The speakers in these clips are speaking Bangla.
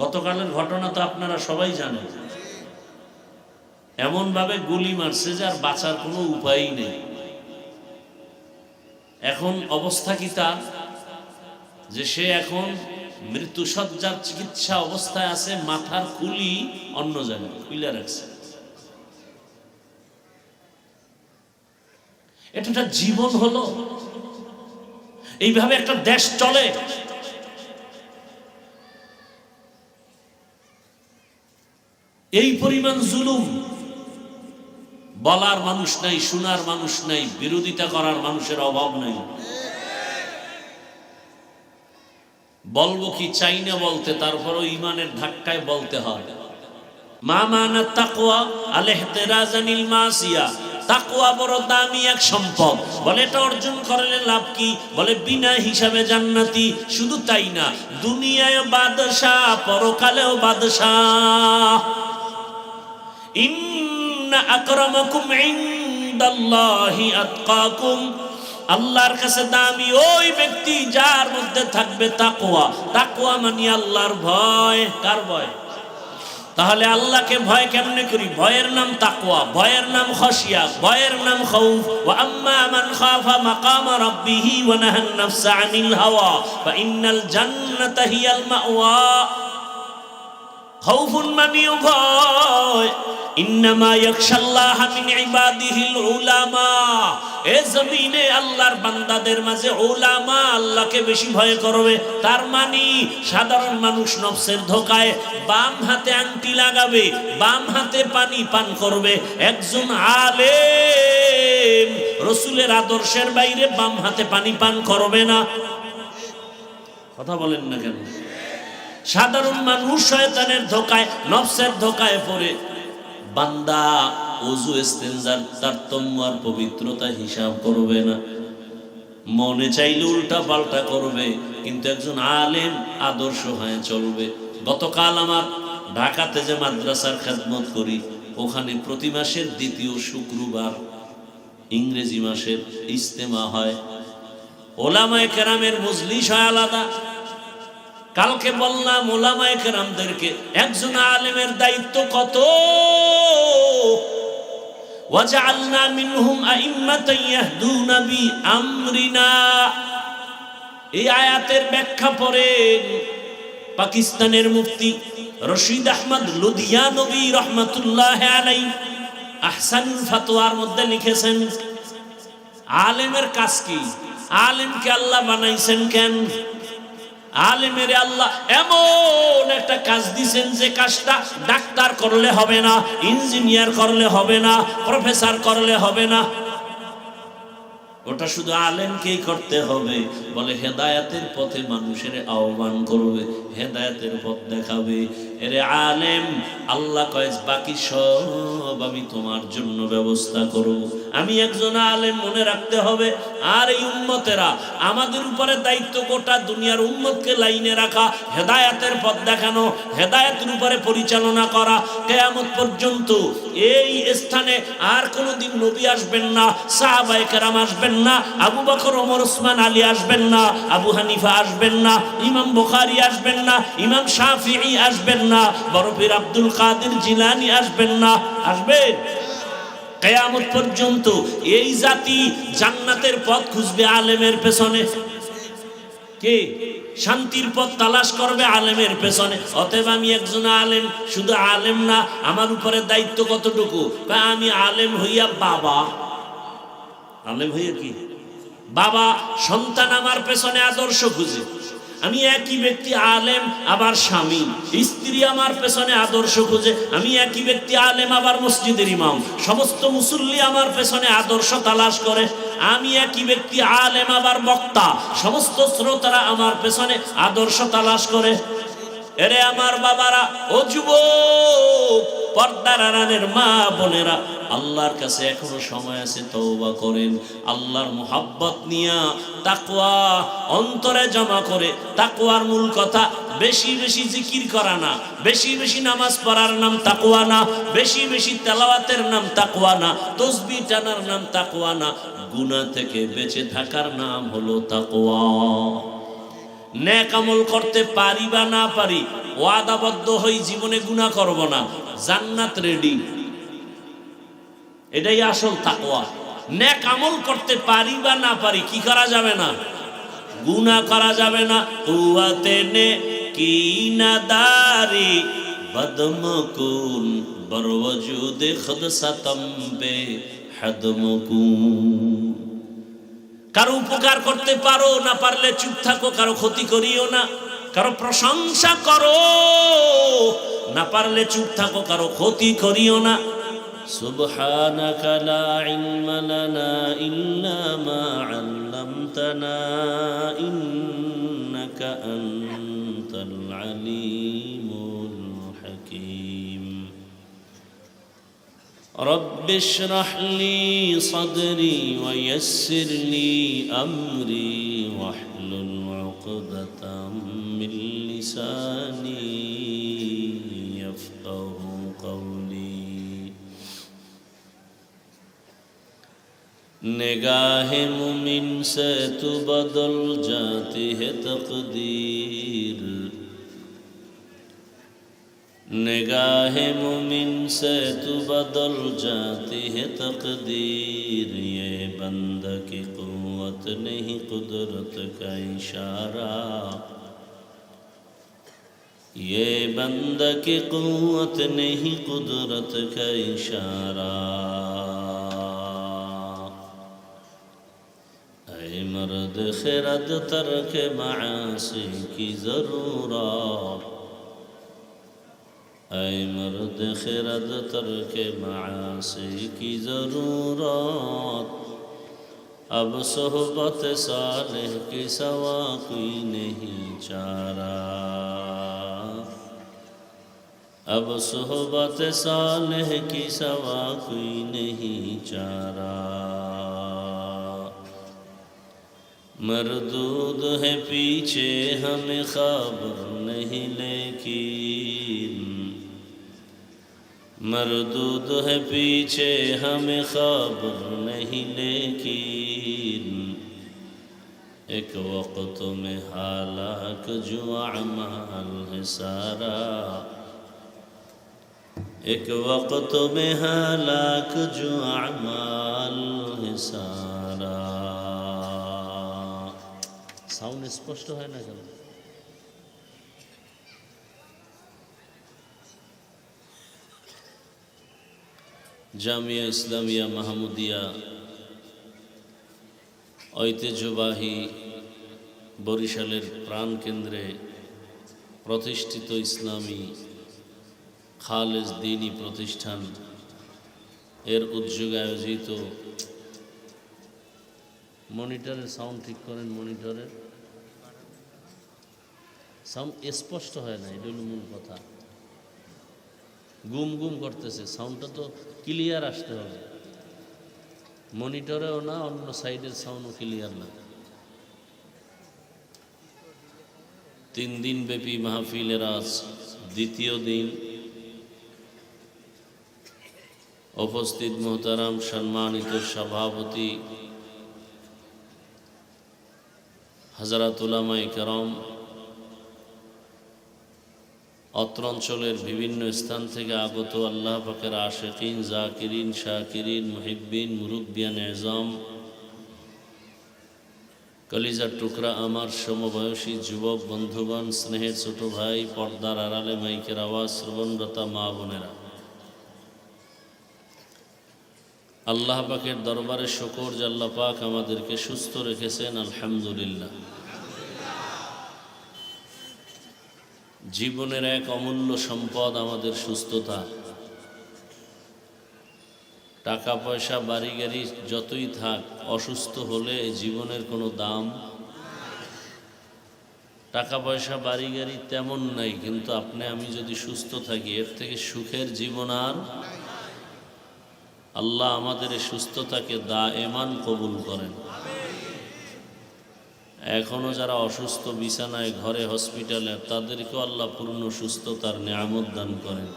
গতকালের ঘটনা তো আপনারা সবাই জানেন। এমন ভাবে গুলি মারছে যে আর বাঁচার কোনো উপায়ই নেই। এখন অবস্থা কি তার যে সে এখন মৃত্যুসজ্জার চিকিৎসা অবস্থায় আছে, মাথার খুলি অন্য জায়গায় খুলে রাখছে। এটা একটা জীবন হলো, এইভাবে একটা দেশ চলে? এই পরিমাণ জুলুম, বলার মানুষ নাই, শোনার মানুষ নাই, বিরোধিতা করার মানুষের অভাব নাই। বলবো কি চাই না বলতে, তারপরও ইমানের ধাক্কায় বলতে হয়। মা মানা তাকওয়া আল-ইহতিরাজানিল মাসিয়া, তাকওয়া বড় দামি এক সম্পদ। বলে এটা অর্জন করলে লাভ কি? বলে বিনা হিসাবে জান্নাতি। শুধু তাই না, দুনিয়ায় বাদশাহ, পরকালেও বাদশাহ। ইন্না আকরামাকুম ইনদাল্লাহি আতকাকুম, আল্লাহর কাছে দামি ওই ব্যক্তি যার মধ্যে থাকবে তাকওয়া। তাকওয়া মানে আল্লাহর ভয়। কার ভয়? তাহলে আল্লাহকে ভয় কেমনে করি? ভয়ের নাম তাকওয়া, ভয়ের নাম খশিয়া, ভয়ের নাম খাউফ। ওয়া আম্মা মান খাফা মাকামা রাব্বিহি ওয়া নাহান নাফসা আনিল হাওয়া ফা ইন্নাল জান্নাতা হিয়াল মাওয়া। খাউফুন মানিও ভয়। ইন্নামা ইয়াখশাল্লাহা মিন ইবাদিহিল উলামা, এ জমিনে আল্লাহর বান্দাদের মাঝে উলামা আল্লাহকে বেশি ভয় করবে। তার মানে সাধারণ মানুষ নফসের ধোকায় বাম হাতে আংটি লাগাবে, বাম হাতে পানি পান করবে। একজন আলেম রাসূলের আদর্শের বাইরে বাম হাতে পানি পান করবে না। কথা বলেন না কেন? সাধারণ মানুষ শয়তানের ধোকায়, নফসের ধোকায় পড়ে বান্দা ওযু ইস্তেনজার তারতম্য আর পবিত্রতা হিসাব করবে না, মনে চাইলে উল্টা পাল্টা করবে। কিন্তু একজন আলেম আদর্শ হয়ে চলবে। গতকাল আমার ঢাকাতে যে মাদ্রাসার খেদমত করি, ওখানে প্রতি মাসের দ্বিতীয় শুক্রবার ইংরেজি মাসের ইজতেমা হয়। ওলামায়ে কেরামের মজলিস হয় আলাদা। কালকে বললাম ওলামায়ে কেরামদেরকে একজন আলেমের দায়িত্ব কত। ওয়াজআলনা মিনহুম আইম্মাতান ইয়াহদুনা বিআমরিনা, এই আয়াতের ব্যাখ্যা পড়েন পাকিস্তানের মুফতি রশিদ আহমদ লুধিয়ানবী রহমাতুল্লাহ আলাইহি আহসানুল ফাতোয়ার মধ্যে লিখেছেন, আলেমের কাজ কি? আলেমকে আল্লাহ বানাইছেন কেন? আলেমের আল্লাহ এমন একটা কাজ দিয়েছেন যে কাজটা ডাক্তার করলে হবে না, ইঞ্জিনিয়ার করলে হবে না, প্রফেসর করলে হবে না, ওটা শুধু আলেমকেই করতে হবে। বলে হেদায়েতের পথে মানুষের আহ্বান করবে, হেদায়েতের পথ দেখাবে। এরে আলেম, আল্লাহ কয় বাকি সব আমি তোমার জন্য ব্যবস্থা করব। আমি একজন আলেম, মনে রাখতে হবে। আর এই উম্মতেরা, আমাদের উপরে দায়িত্ব গোটা দুনিয়ার উম্মতকে লাইনে রাখা, হেদায়েতের পথ দেখানো, হেদায়েতের উপরে পরিচালনা করা। কিয়ামত পর্যন্ত এই স্থানে আর কোনোদিন নবী আসবেন না, সাহাবায়ে কেরাম আসবেন না, আবু বকর, ওমর, ওসমান, আলী আসবেন না, আবু হানিফা আসবেন না, ইমাম বুখারী আসবেন না, ইমাম শাফিঈ আসবেন না, বড় পীর আব্দুল কাদের জিলানী আসবেন না। আসবেন? কিয়ামত পর্যন্ত এই জাতি জান্নাতের পথ খুঁজবে আলেমের পেছনে। কে শান্তির পথ তালাশ করবে? আলেমের পেছনে। অতএব আমি একজন আলেম, শুধু আলেম না, আমার উপরে দায়িত্ব কতটুকু? আমি আলেম হইয়া বাবা, আলেম হইয়া কি বাবা, সন্তান আমার পেছনে আদর্শ খুঁজে। আমি একই ব্যক্তি আলেম, আবার স্বামী, স্ত্রী আমার পেছনে আদর্শ খুঁজে। আমি একই ব্যক্তি আলেম, আবার মসজিদের ইমাম, সমস্ত মুসল্লি আমার পেছনে আদর্শ তালাশ করে। আমি একই ব্যক্তি আলেম, আবার বক্তা, সমস্ত শ্রোতারা আমার পেছনে আদর্শ তালাশ করে। এরে আমার বাবারা, ও যুবক, পর্দার আড়ালের মা বোনেরা, আল্লাহর কাছে এখনো সময় আছে, তওবা করেন। আল্লাহর মুহাব্বত নিয়া তাকওয়া অন্তরে জমা করে। তাকওয়ার মূল কথা বেশি বেশি জিকির করা না, বেশি বেশি নামাজ পড়ার নাম তাকওয়া না, বেশি বেশি তেলাওয়াতের নাম তাকওয়া না, তাসবিহ টানার নাম তাকওয়া না, গুনাহ থেকে বেঁচে থাকার নাম হলো তাকওয়া। নেক আমল করতে পারি বা না পারি, ওয়াদাবদ্ধ হই জীবনে গুনাহ করব না, জান্নাত রেডি। এটাই আসল তাকওয়া। নেক আমল করতে পারি বা না পারি, কি করা যাবে না? গুনাহ করা যাবে না। কুওয়াতে নে কি নাদারি বদমকুন বরওজুদ খুদ সতম বে হদমকুন। কারো উপকার করতে পারো, না পারলে চুপ থাকো, কারো ক্ষতি করিও না। কারো প্রশংসা করো, না পারলে চুপ থাকো, কারো ক্ষতি করিও না। সুবহানাকা লা ইলমা লানা ইল্লা মা আল্লামতানা ইন্নাকা আনতাল আলিমুল হাকীম। رب اشرح لي صدري ويسر لي أمري واحلل عقدة من لساني يفقه قولي। निगाह मुमिन से तू बदल जाती है तकदीर, निगाह मुमिन से तू बदल जाती है तकदीर। ये बंदा की कुव्वत नहीं कुदरत का इशारा, ये बंदा की कुव्वत नहीं कुदरत का इशारा। ऐ मर्द खिरद तर्क मासी की ज़रूरत, ऐ मर्द खिरद तर्क मासी की ज़रूरत। अब सोहबत सालेह के सवा कोई नहीं चारा, अब सोहबत सालेह की सवा कोई नहीं चारा। मरदूद है पीछे हमें खबर नहीं लेकिन, मरदूद है पीछे हमें खबर नहीं लेकिन। एक वक्त में हालाक जो अमाल है सारा, एक वक्त में हालाक जो अमाल है सारा। साउंड स्पष्ट है ना? चलो জামিয়া ইসলামিয়া মাহমুদিয়া ঐতিহ্যবাহী বরিশালের প্রাণকেন্দ্রে প্রতিষ্ঠিত ইসলামী খালেজ দ্বীনী প্রতিষ্ঠান এর উদ্যোগে আয়োজিত। মনিটরের সাউন্ড ঠিক করেন, মনিটরের সাউন্ড স্পষ্ট হয় না, এটা হলো মূল কথা। গুম গুম করতেছে, সাউন্ডটা তো ক্লিয়ার আসতে হবে। মনিটরেও না, অন্য সাইডের সাউন্ডও ক্লিয়ার না। 3 দিন ব্যাপী মাহফিলের আজ দ্বিতীয় দিন। উপস্থিত মোহতারাম সম্মানিত সভাপতি হযরত উলামায়ে কেরাম, অত্র অঞ্চলের বিভিন্ন স্থান থেকে আগত আল্লাহ পাকের আশিকিন, জাকিরিন, শাকিরিন, মুহিব্বিন, মুরব্বিয়ান এজাম, কলিজার টুকরা আমার সমবয়সী যুবক বন্ধুগণ, স্নেহের ছোট ভাই, পর্দার আড়ালে মাইকের আওয়াজ শ্রবণরতা মা বোনেরা, আল্লাহ পাকের দরবারে শুকর যে আল্লাহ পাক আমাদেরকে সুস্থ রেখেছেন, আলহামদুলিল্লাহ। জীবনের এক অমূল্য সম্পদ আমাদের সুস্থতা। টাকা পয়সা বাড়ি গাড়ি যতই থাক, অসুস্থ হলে জীবনের কোনো দাম। টাকা পয়সা বাড়ি গাড়ি তেমন নাই, কিন্তু আপনি আমি যদি সুস্থ থাকি, এর থেকে সুখের জীবন আর। আল্লাহ আমাদের এই সুস্থতাকে দায়েমান কবুল করেন। এখনো যারা অসুস্থ বিছানায়, ঘরে, হসপিটালে, তাদেরকেও আল্লাহ পূর্ণ সুস্থতার নিয়ামত দান করেন।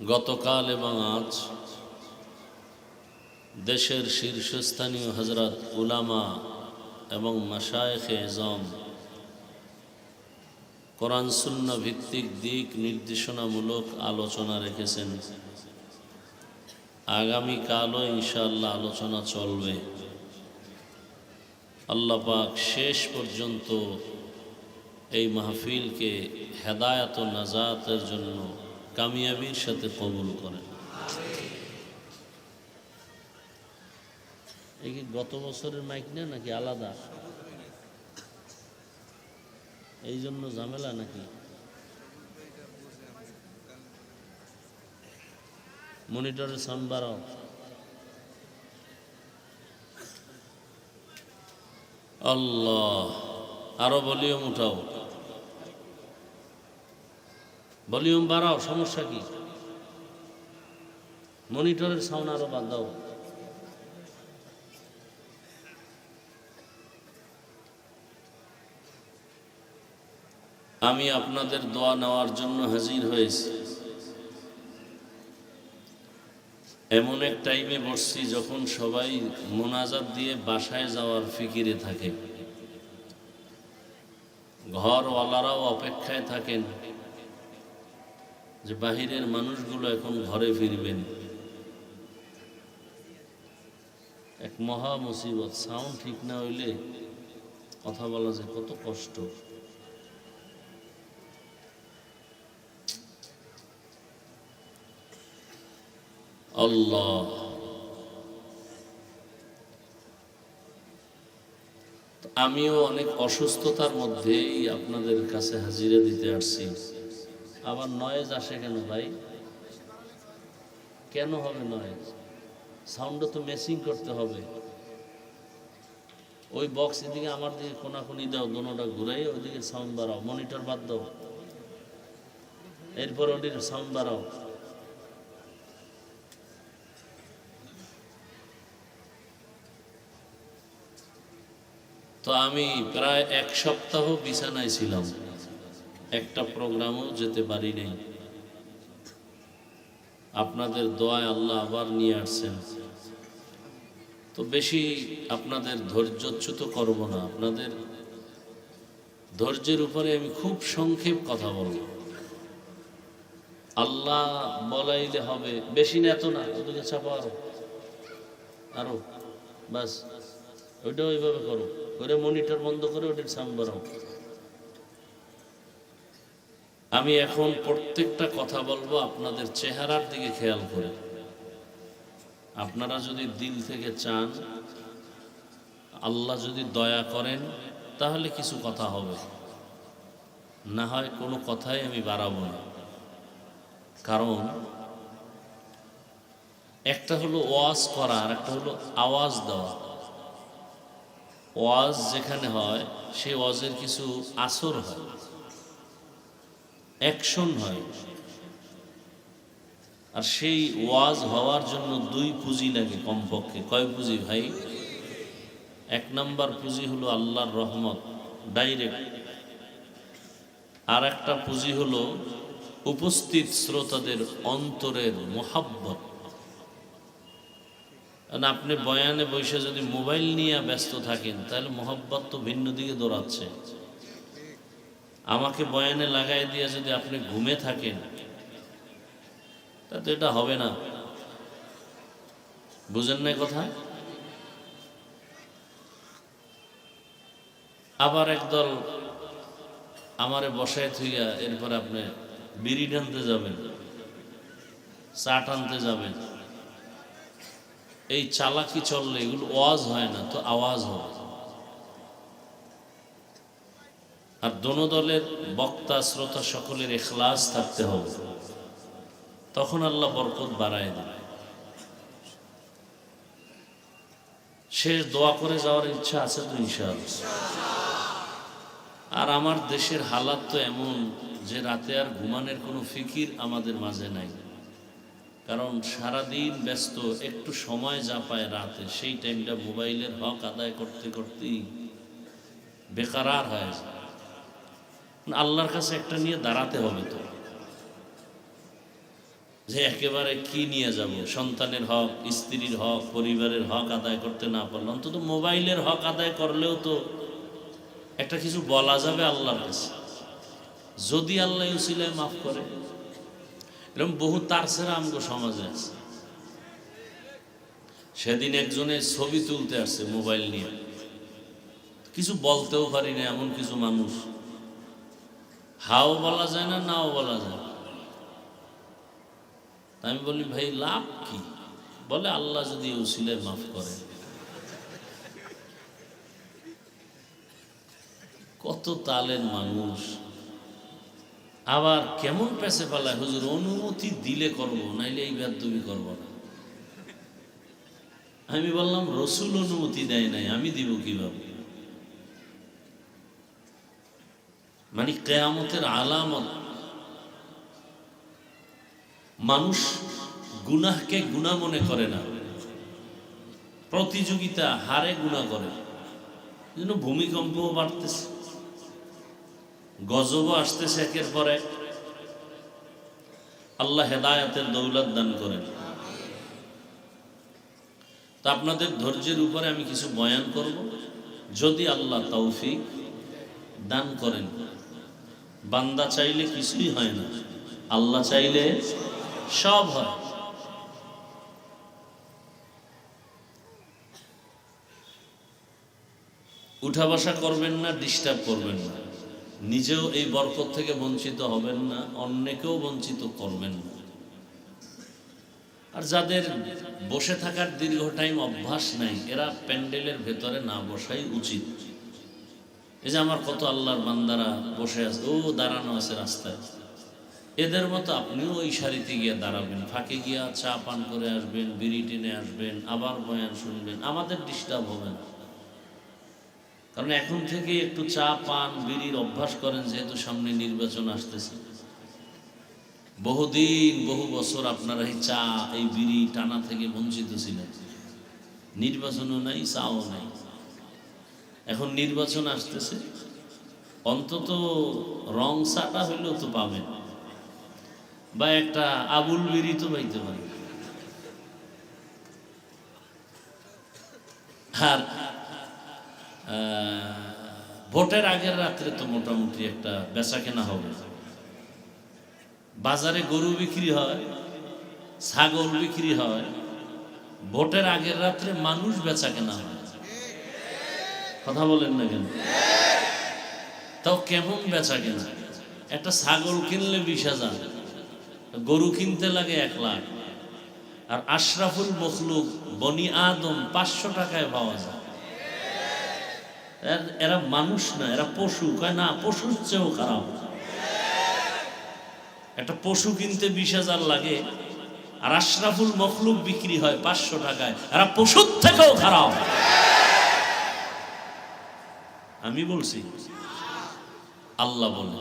গতকাল এবং আজ দেশের শীর্ষস্থানীয় হযরত উলামা এবং মাশায়েখে এজম কোরআন সুন্নাহ ভিত্তিক দিক নির্দেশনামূলক আলোচনা রেখেছেন। আগামীকালও ইনশাআল্লাহ আলোচনা চলবে। আল্লাহ পাক শেষ পর্যন্ত এই মাহফিলকে হেদায়াত ও নাজাতের জন্য কামিয়াবির সাথে কবুল করেন। এই কি গত বছরের মাইক না নাকি আলাদা? এই জন্য ঝামেলা নাকি? মনিটরের সাউন্ড বাড়াও। আল্লাহ, আরো ভলিউম উঠাও, ভলিউম বাড়াও, সমস্যা কি? মনিটরের সাউন্ড আরো বাদ দাও। আমি আপনাদের দোয়া নেওয়ার জন্য হাজির হয়েছি। এমন এক টাইমে বসছি যখন সবাই মোনাজাত দিয়ে বাসায় যাওয়ার ফিকিরে থাকে, ঘরওয়ালারাও অপেক্ষায় থাকেন যে বাহিরের মানুষগুলো এখন ঘরে ফিরবেন। এক মহা মুসিবত। সাউন্ড ঠিক না হইলে কথা বলা যে কত কষ্ট। আল্লাহ, আমিও অনেক অসুস্থতার মধ্যেই আপনাদের কাছে হাজিরা দিতে আসছি। আবার নয়েজ আসে কেন ভাই? কেন হবে নয়েজ? সাউন্ডও তো মেসিং করতে হবে। ওই বক্স এদিকে আমার দিকে কোনাকুনি দাও, দোনোটা ঘুরাই ওইদিকে সাউন্ড বাড়াও, মনিটর বাদ দাও, এরপর ওটির সাউন্ড বাড়াও। তো আমি প্রায় এক সপ্তাহ বিছানায় ছিলাম, একটা প্রোগ্রামও যেতে পারি নাই। আপনাদের দোয়ায় আল্লাহ আবার নিয়ে আসছেন। তো বেশি আপনাদের ধৈর্যচ্যুত করব না, আপনাদের ধৈর্যের উপরে আমি খুব সংক্ষেপ কথা বলব। আল্লাহ বলাইলে হবে, বেশি না, এত না, ওদিকে চাপা আরো বাস, ওইটা ওইভাবে করো, করে মনিটর বন্ধ করে ওটার সাউন্ড বাড়াও। আমি এখন প্রত্যেকটা কথা বলবো আপনাদের চেহারার দিকে খেয়াল করে। আপনারা যদি দিল থেকে চান, আল্লাহ যদি দয়া করেন, তাহলে কিছু কথা হবে, না হয় কোনো কথাই আমি বাড়াবো না। কারণ একটা হলো ওয়াজ করা, আর একটা হলো আওয়াজ দেওয়া। ওয়াজ যেখানে হয় সেই ওয়াজের কিছু আসর হয়, অ্যাকশন হয়। আর সেই ওয়াজ হওয়ার জন্য দুই পুঁজি লাগে কমপক্ষে। কয় পুঁজি ভাই? এক নাম্বার পুঁজি হলো আল্লাহর রহমত ডাইরেক্ট, আর একটা পুঁজি হলো উপস্থিত শ্রোতাদের অন্তরের মোহাব্বত। আপনি বয়ানে বসে যদি মোবাইল নিয়ে ব্যস্ত থাকেন, তাহলে মোহাব্বত তো ভিন্ন দিকে দৌড়াচ্ছে। আমাকে বয়ানে লাগাই দিয়ে যদি আপনি ঘুমে থাকেন, তাতে এটা হবে না। বুঝেন না কথা? আবার একদল আমারে বসায় থুইয়া এরপরে আপনি বিড়ি টানতে যাবেন, চা টানতে যাবেন, এই চালাকি চললে এগুলো ওয়াজ হয় না, তো আওয়াজ হবে। আর দোনো দলের বক্তা শ্রোতা সকলের ইখলাস থাকতে হবে, তখন আল্লাহ বরকত বাড়ায় দেন। শেষ দোয়া করে যাওয়ার ইচ্ছা আছে তো ইনশাআল্লাহ। আর আমার দেশের হালাত তো এমন যে রাতে আর ঘুমানোর কোনো ফিকির আমাদের মাঝে নাই। কারণ সারাদিন ব্যস্ত, একটু সময় যা পায় রাতে, সেই টাইমটা মোবাইলের হক আদায় করতে করতেই বেকারার হয়ে যায়। আল্লাহর কাছে একটা নিয়ে দাঁড়াতে হবে তো, যে একেবারে কি নিয়ে যাব, সন্তানের হক, স্ত্রীর হক, পরিবারের হক আদায় করতে না পারলে অন্তত মোবাইলের হক আদায় করলেও তো একটা কিছু বলা যাবে আল্লাহর কাছে। যদি আল্লাহ উসিলায় মাফ করে। এরকম বহু তারছেরা আমগো সমাজে আছে। সেদিন একজনের ছবি তুলতে আসছে মোবাইল নিয়ে, কিছু বলতেও পারি না এমন কিছু মানুষ, হাও বলা যায় না, নাও বলা যায়। আমি বলি ভাই লাভ কি? বলে আল্লাহ যদি উসিলায় মাফ করে। কত তালের মানুষ। আবার কেমন পেছে পালায়, হুজুর অনুমতি দিলে করব, নাইলে এই বেয়াদবি করব না। আমি বললাম রসুল অনুমতি দেয় নাই, আমি দিব কিভাবে? মানে কিয়ামতের আলামত। মানুষ গুনাহকে গুনাহ মনে করে না, প্রতিযোগিতা হারে গুনাহ করে। এজন্য ভূমিকম্পও বাড়তেছে, গজবও আসতেছে একের পর এক। আল্লাহ হেদায়েতের দৌলত দান করেন। তা আপনাদের ধৈর্যের উপরে আমি কিছু বয়ান করব, যদি আল্লাহ তৌফিক দান করেন। বান্দা চাইলে কিছুই হয় না, আল্লাহ চাইলে সব হয়। উঠা বসা করবেন না, ডিস্টার্ব করবেন না, নিজেও এই বরকত থেকে বঞ্চিত হবেন না, অন্যকেও বঞ্চিত করবেন না। আর যাদের বসে থাকার দীর্ঘ টাইম অভ্যাস নাই, এরা প্যান্ডেলের ভেতরে না বসাই উচিত। এই যে আমার কত আল্লাহর বান্দারা বসে আছে, ও দাঁড়ানো আছে রাস্তায়, এদের মতো আপনিও ওই সারিতে গিয়ে দাঁড়াবেন, ফাঁকে গিয়া চা পান করে আসবেন, বিড়ি টেনে আসবেন, আবার বয়ান শুনবেন, আমাদের ডিস্টার্ব হবে না। কারণ এখন থেকে একটু চা পান বিড়ির অভ্যাস করেন, যেহেতু সামনে নির্বাচন আসতেছে। বহুদিন বহু বছর আপনারা এই চা এই বিড়ি টানা থেকে বঞ্চিত ছিলেন, নির্বাচনও নাই, চাও নাই। এখন নির্বাচন আসতেছে, অন্তত রং চাটা হইলেও তো পাবেন, বা একটা আবুল বিড়ি তো পাইতে পারেন। আর ভোটের আগের রাত্রে তো মোটামুটি একটা বেচা কেনা হবে। বাজারে গরু বিক্রি হয়, ছাগল বিক্রি হয়, ভোটের আগের রাত্রে মানুষ বেচা কেনা হয়। কথা বলেন না কেন? তাও কেমন বেচা কেনা? একটা ছাগল কিনলে 20,000, গরু কিনতে লাগে 1 লাখ। আর আশরাফুল মখলুক বনি আদম 500 টাকায় পাওয়া যায়। এরা মানুষ না, এরা পশু। কয় না, পশুর চেয়েও খারাপ। একটা পশু কিনতে 20,000 লাগে, আর আশরাফুল মখলুক বিক্রি হয় 500 টাকায়। এরা পশুর থেকেও খারাপ। আমি বলছি, আল্লাহ বলে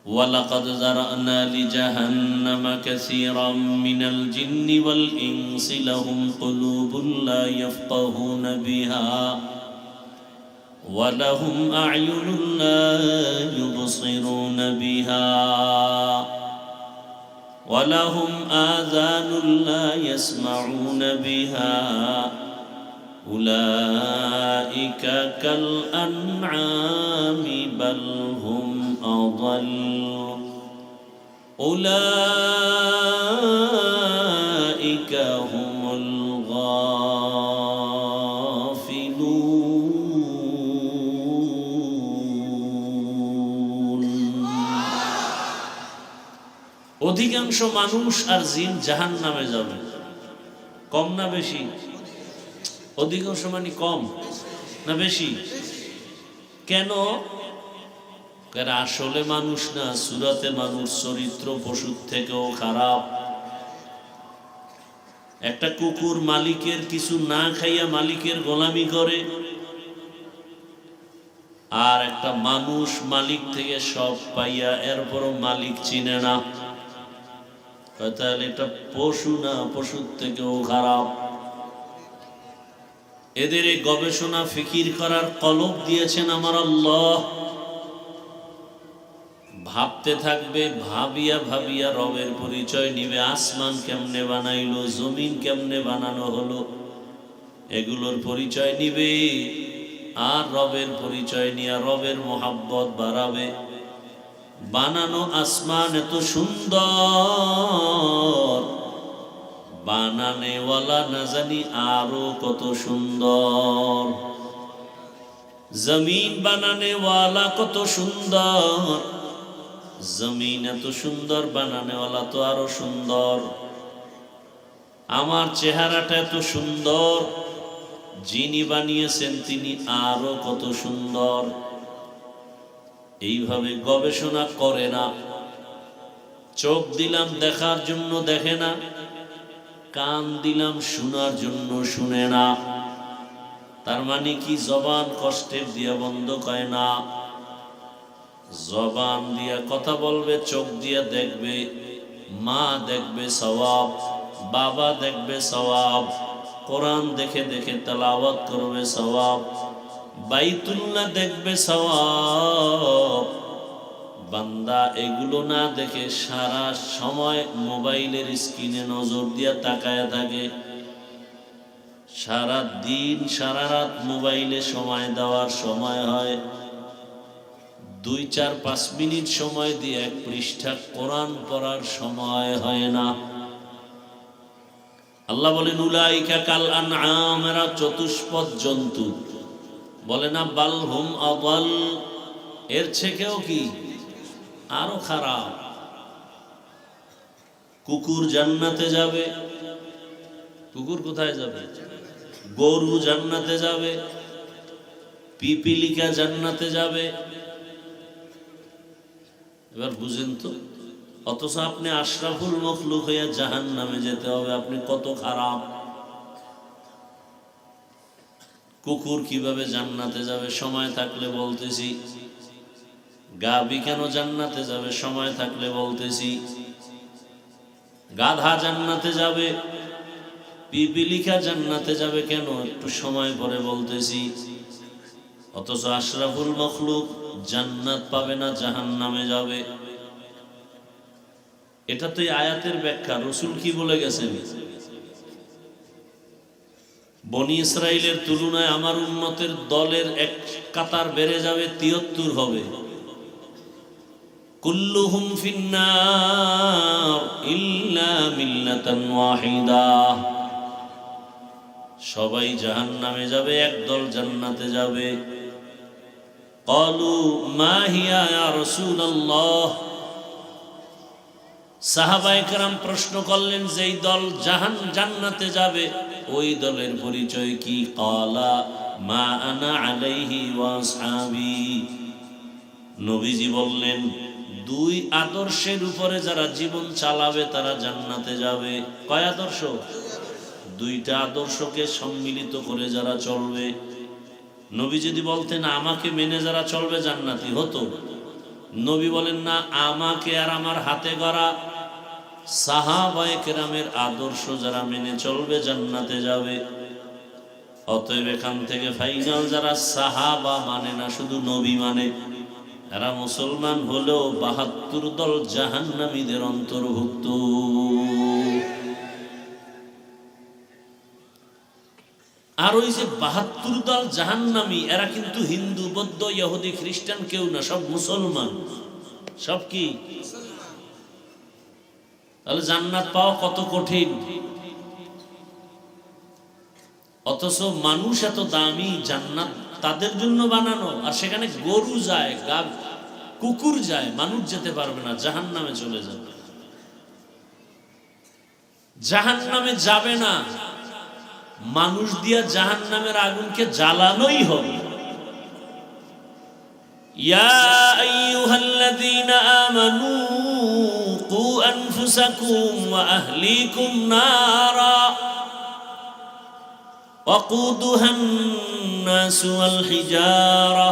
ওয়ালাকাদ যারানা লিজাহান্নামা কাসীরাম মিনাল জিন্নি ওয়াল ইনসি লাহুম কুলুবুন লা ইয়াফকাহুনা বিহা ওয়ালাহুম আ'য়ুনুন লা ইউবসিরুনা বিহা ওয়ালাহুম আযানুন লা ইয়াসমাউনা বিহা উলাইকা কাল আনআমি বাল হুম আযাল উলাইকা হুমুল গাফিলুন। অধিকাংশ মানুষ আর জিন জাহান্নামে যাবে। কম না বেশি? অধিকাংশ মানে কম না বেশি? কেন? এরা আসলে মানুষ না, সুরাতে মানুষ, চরিত্র পশুর থেকেও খারাপ। একটা কুকুর মালিকের কিছু না খাইয়া মালিকের গোলামি করে, আর একটা মানুষ মালিক থেকে সব পাইয়া এরপরও মালিক চিনে না। তাহলে এটা পশু না, পশুর থেকেও খারাপ। এদের এই গবেষণা ফিকির করার কলব দিয়েছেন আমার আল্লাহ। ভাবতে থাকবে, ভাবিয়া ভাবিয়া রবের পরিচয় নিবে। আসমান কেমনে বানাইলো, জমিন কেমনে বানানো হলো, এগুলোর পরিচয় নিবে। আর রবের পরিচয় নিয়ে রবের মোহাব্বত বাড়াবে। বানানো আসমান এত সুন্দর, বানানেওয়ালা না জানি আরো কত সুন্দর। জমিন বানানেওয়ালা কত সুন্দর, জমিন এত সুন্দর, বানানেওয়ালা তো আরো সুন্দর। আমার চেহারাটা এত সুন্দর, যিনি বানিয়েছেন তিনি আরো কত সুন্দর। এইভাবে গবেষণা করে না। চোখ দিলাম দেখার জন্য দেখে না, কান দিলাম শোনার জন্য শুনে না। তার মানে কি জবান কষ্টের দিয়া বন্ধ করে না। জবান দিয়া কথা বলবে, চোখ দিয়া দেখবে, মা দেখবে সওয়াব, বাবা দেখবে সওয়াব, কোরআন দেখে দেখে তেলাওয়াত করবে সওয়াব, বাইতুল্লাহ দেখবে সওয়াব। বান্দা এগুলো না দেখে সারা সময় মোবাইলের স্ক্রিনে নজর দিয়া তাকায় থাকে। সারা দিন সারা রাত মোবাইলে সময় দেওয়ার সময় হয় 2-4-5 মিনিট সময় দিয়ে 1 পৃষ্ঠা কোরআন পড়ার সময় হয় না। আল্লাহ বলেন উলাইকা কাল আনআম, এরা চতুষ্পদ জন্তু। বলে না বাল হুম আদাল, এর থেকেও কি আরো খারাপ। কুকুর জান্নাতে যাবে, কুকুর কোথায় যাবে? গরু জান্নাতে যাবে, পিপিলিকা জান্নাতে যাবে। এবার বুঝেন তো, অথচ আপনি আশরাফুল মখলুক হইয়া জাহান্নামে যেতে হবে। আপনি কত খারাপ। কুকুর কিভাবে জান্নাতে যাবে? সময় থাকলে বলতেছি। গাভী কেন জান্নাতে যাবে? সময় থাকলে বলতেছি। গাধা জান্নাতে যাবে, পিপিলিকা জান্নাতে যাবে কেন? একটু সময় পরে বলতেছি। অথচ আশরাফুল মখলুক জান্নাত পাবে না, জাহান্নামে যাবে। এটা তো এই আয়াতের ব্যাখ্যা। রাসূল কি বলে গেছেন? বনি ইসরাইলের তুলনায় আমার উম্মতের দলের এক কাতার বেড়ে যাবে, 73 হবে। কুল্লুহুম ফিন্নার ইল্লা মিল্লাতান ওয়াহিদা, সবাই জাহান্নামে যাবে, একদল জান্নাতে যাবে। ক্বালু মা হিয়া ইয়া রাসূলুল্লাহ, সাহাবায়ে কেরাম প্রশ্ন করলেন, যেই দল জান্নাতে যাবে ওই দলের পরিচয় কি? ক্বালা মা আনা আলাইহি ওয়া আসহাবি, নবীজি বললেন 2 আদর্শের উপরে যারা জীবন চালাবে তারা জান্নাতে যাবে। কয় আদর্শ? 2টা আদর্শকে সম্মিলিত করে যারা চলবে। নবী যদি বলতেন আমাকে মেনে যারা চলবে জান্নাতি হতো, নবী বলেন না, আমাকে আর আমার হাতে গড়া সাহাবায়ে কেরামের আদর্শ যারা মেনে চলবে জান্নাতে যাবে। অতএব এখান থেকে ফাইনাল, যারা সাহাবা মানে না, শুধু নবী মানে, এরা মুসলমান হলেও 72 দল জাহান্নামীদের অন্তর্ভুক্ত। আর ওই যে 72 দল জাহান্নামী, এরা কিন্তু হিন্দু, বৌদ্ধ, ইহুদি, খ্রিস্টান কেউ না, সব মুসলমান। সব কি? তাহলে জান্নাত পাওয়া কত কঠিন। অথচ মানুষ এত দামি, জান্নাত তাদের জন্য বানানো, আর সেখানে গরু যায়, কুকুর যায়, মানুষ যেতে পারবে না, জাহান্নামে চলে যাবে। জাহান্নামে যাবে না, মানুষ দিয়া জাহান্নামের আগুনকে জ্বালানোই হবে। ইয়া আইয়ুহাল্লাযীনা আমানু কু আনফুসাকুম ওয়া আহলিকুম নারা ওয়াকুদুহান নাসু ওয়াল হিজারা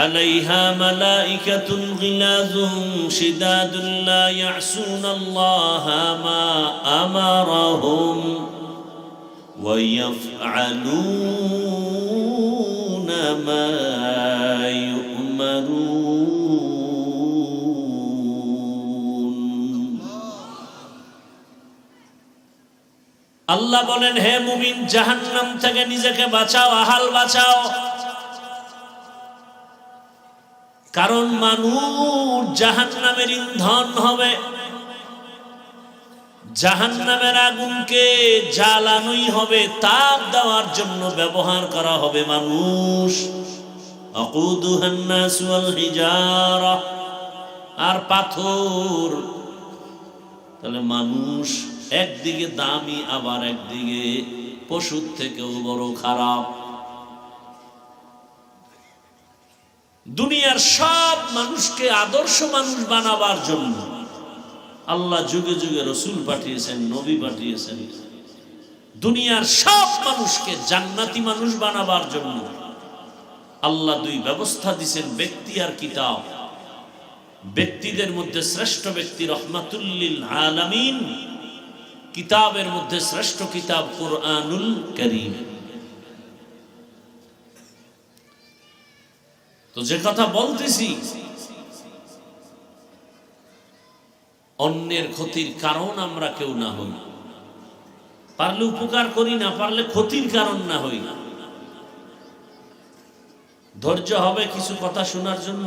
আলাইহা মালাইকাতুন গিলাযুন শিদাদুন লা ইয়াসুনাল্লাহা মা আমারাহুম ওয়া ইয়াফআলুনা মা ইউমারুন। আল্লাহ বলেন, হে মুমিন, জাহান্নাম থেকে নিজেকে বাঁচাও, আহাল বাঁচাও। কারণ মানুষ জাহান্নামের ইন্ধন হবে। জাহান্নামের আগুনকে জ্বালানোই হবে, তাপ দেওয়ার জন্য ব্যবহার করা হবে মানুষ। আকুদুহান নাস ওয়াল হিজারা, আর পাথর। তাহলে মানুষ একদিকে দামি, আবার একদিকে পশুর থেকেও বড় খারাপ। দুনিয়ার সব মানুষকে আদর্শ মানুষ বানাবার জন্য আল্লাহ যুগে যুগে রসুল পাঠিয়েছেন, নবী পাঠিয়েছেন। দুনিয়ার সব মানুষকে জান্নাতি মানুষ বানাবার জন্য আল্লাহ দুই ব্যবস্থা দিয়েছেন, ব্যক্তি আর কিতাব। ব্যক্তিদের মধ্যে শ্রেষ্ঠ ব্যক্তি রহমাতুল লিল আলামিন, কিতাবের মধ্যে শ্রেষ্ঠ কিতাব কুরআনুল কারীম। তো যে কথা বলতেছি, অন্যের ক্ষতির কারণ আমরা কেউ না হই। পারলে উপকার করি, না পারলে ক্ষতির কারণ না হই। ধৈর্য হবে কিছু কথা শোনার জন্য।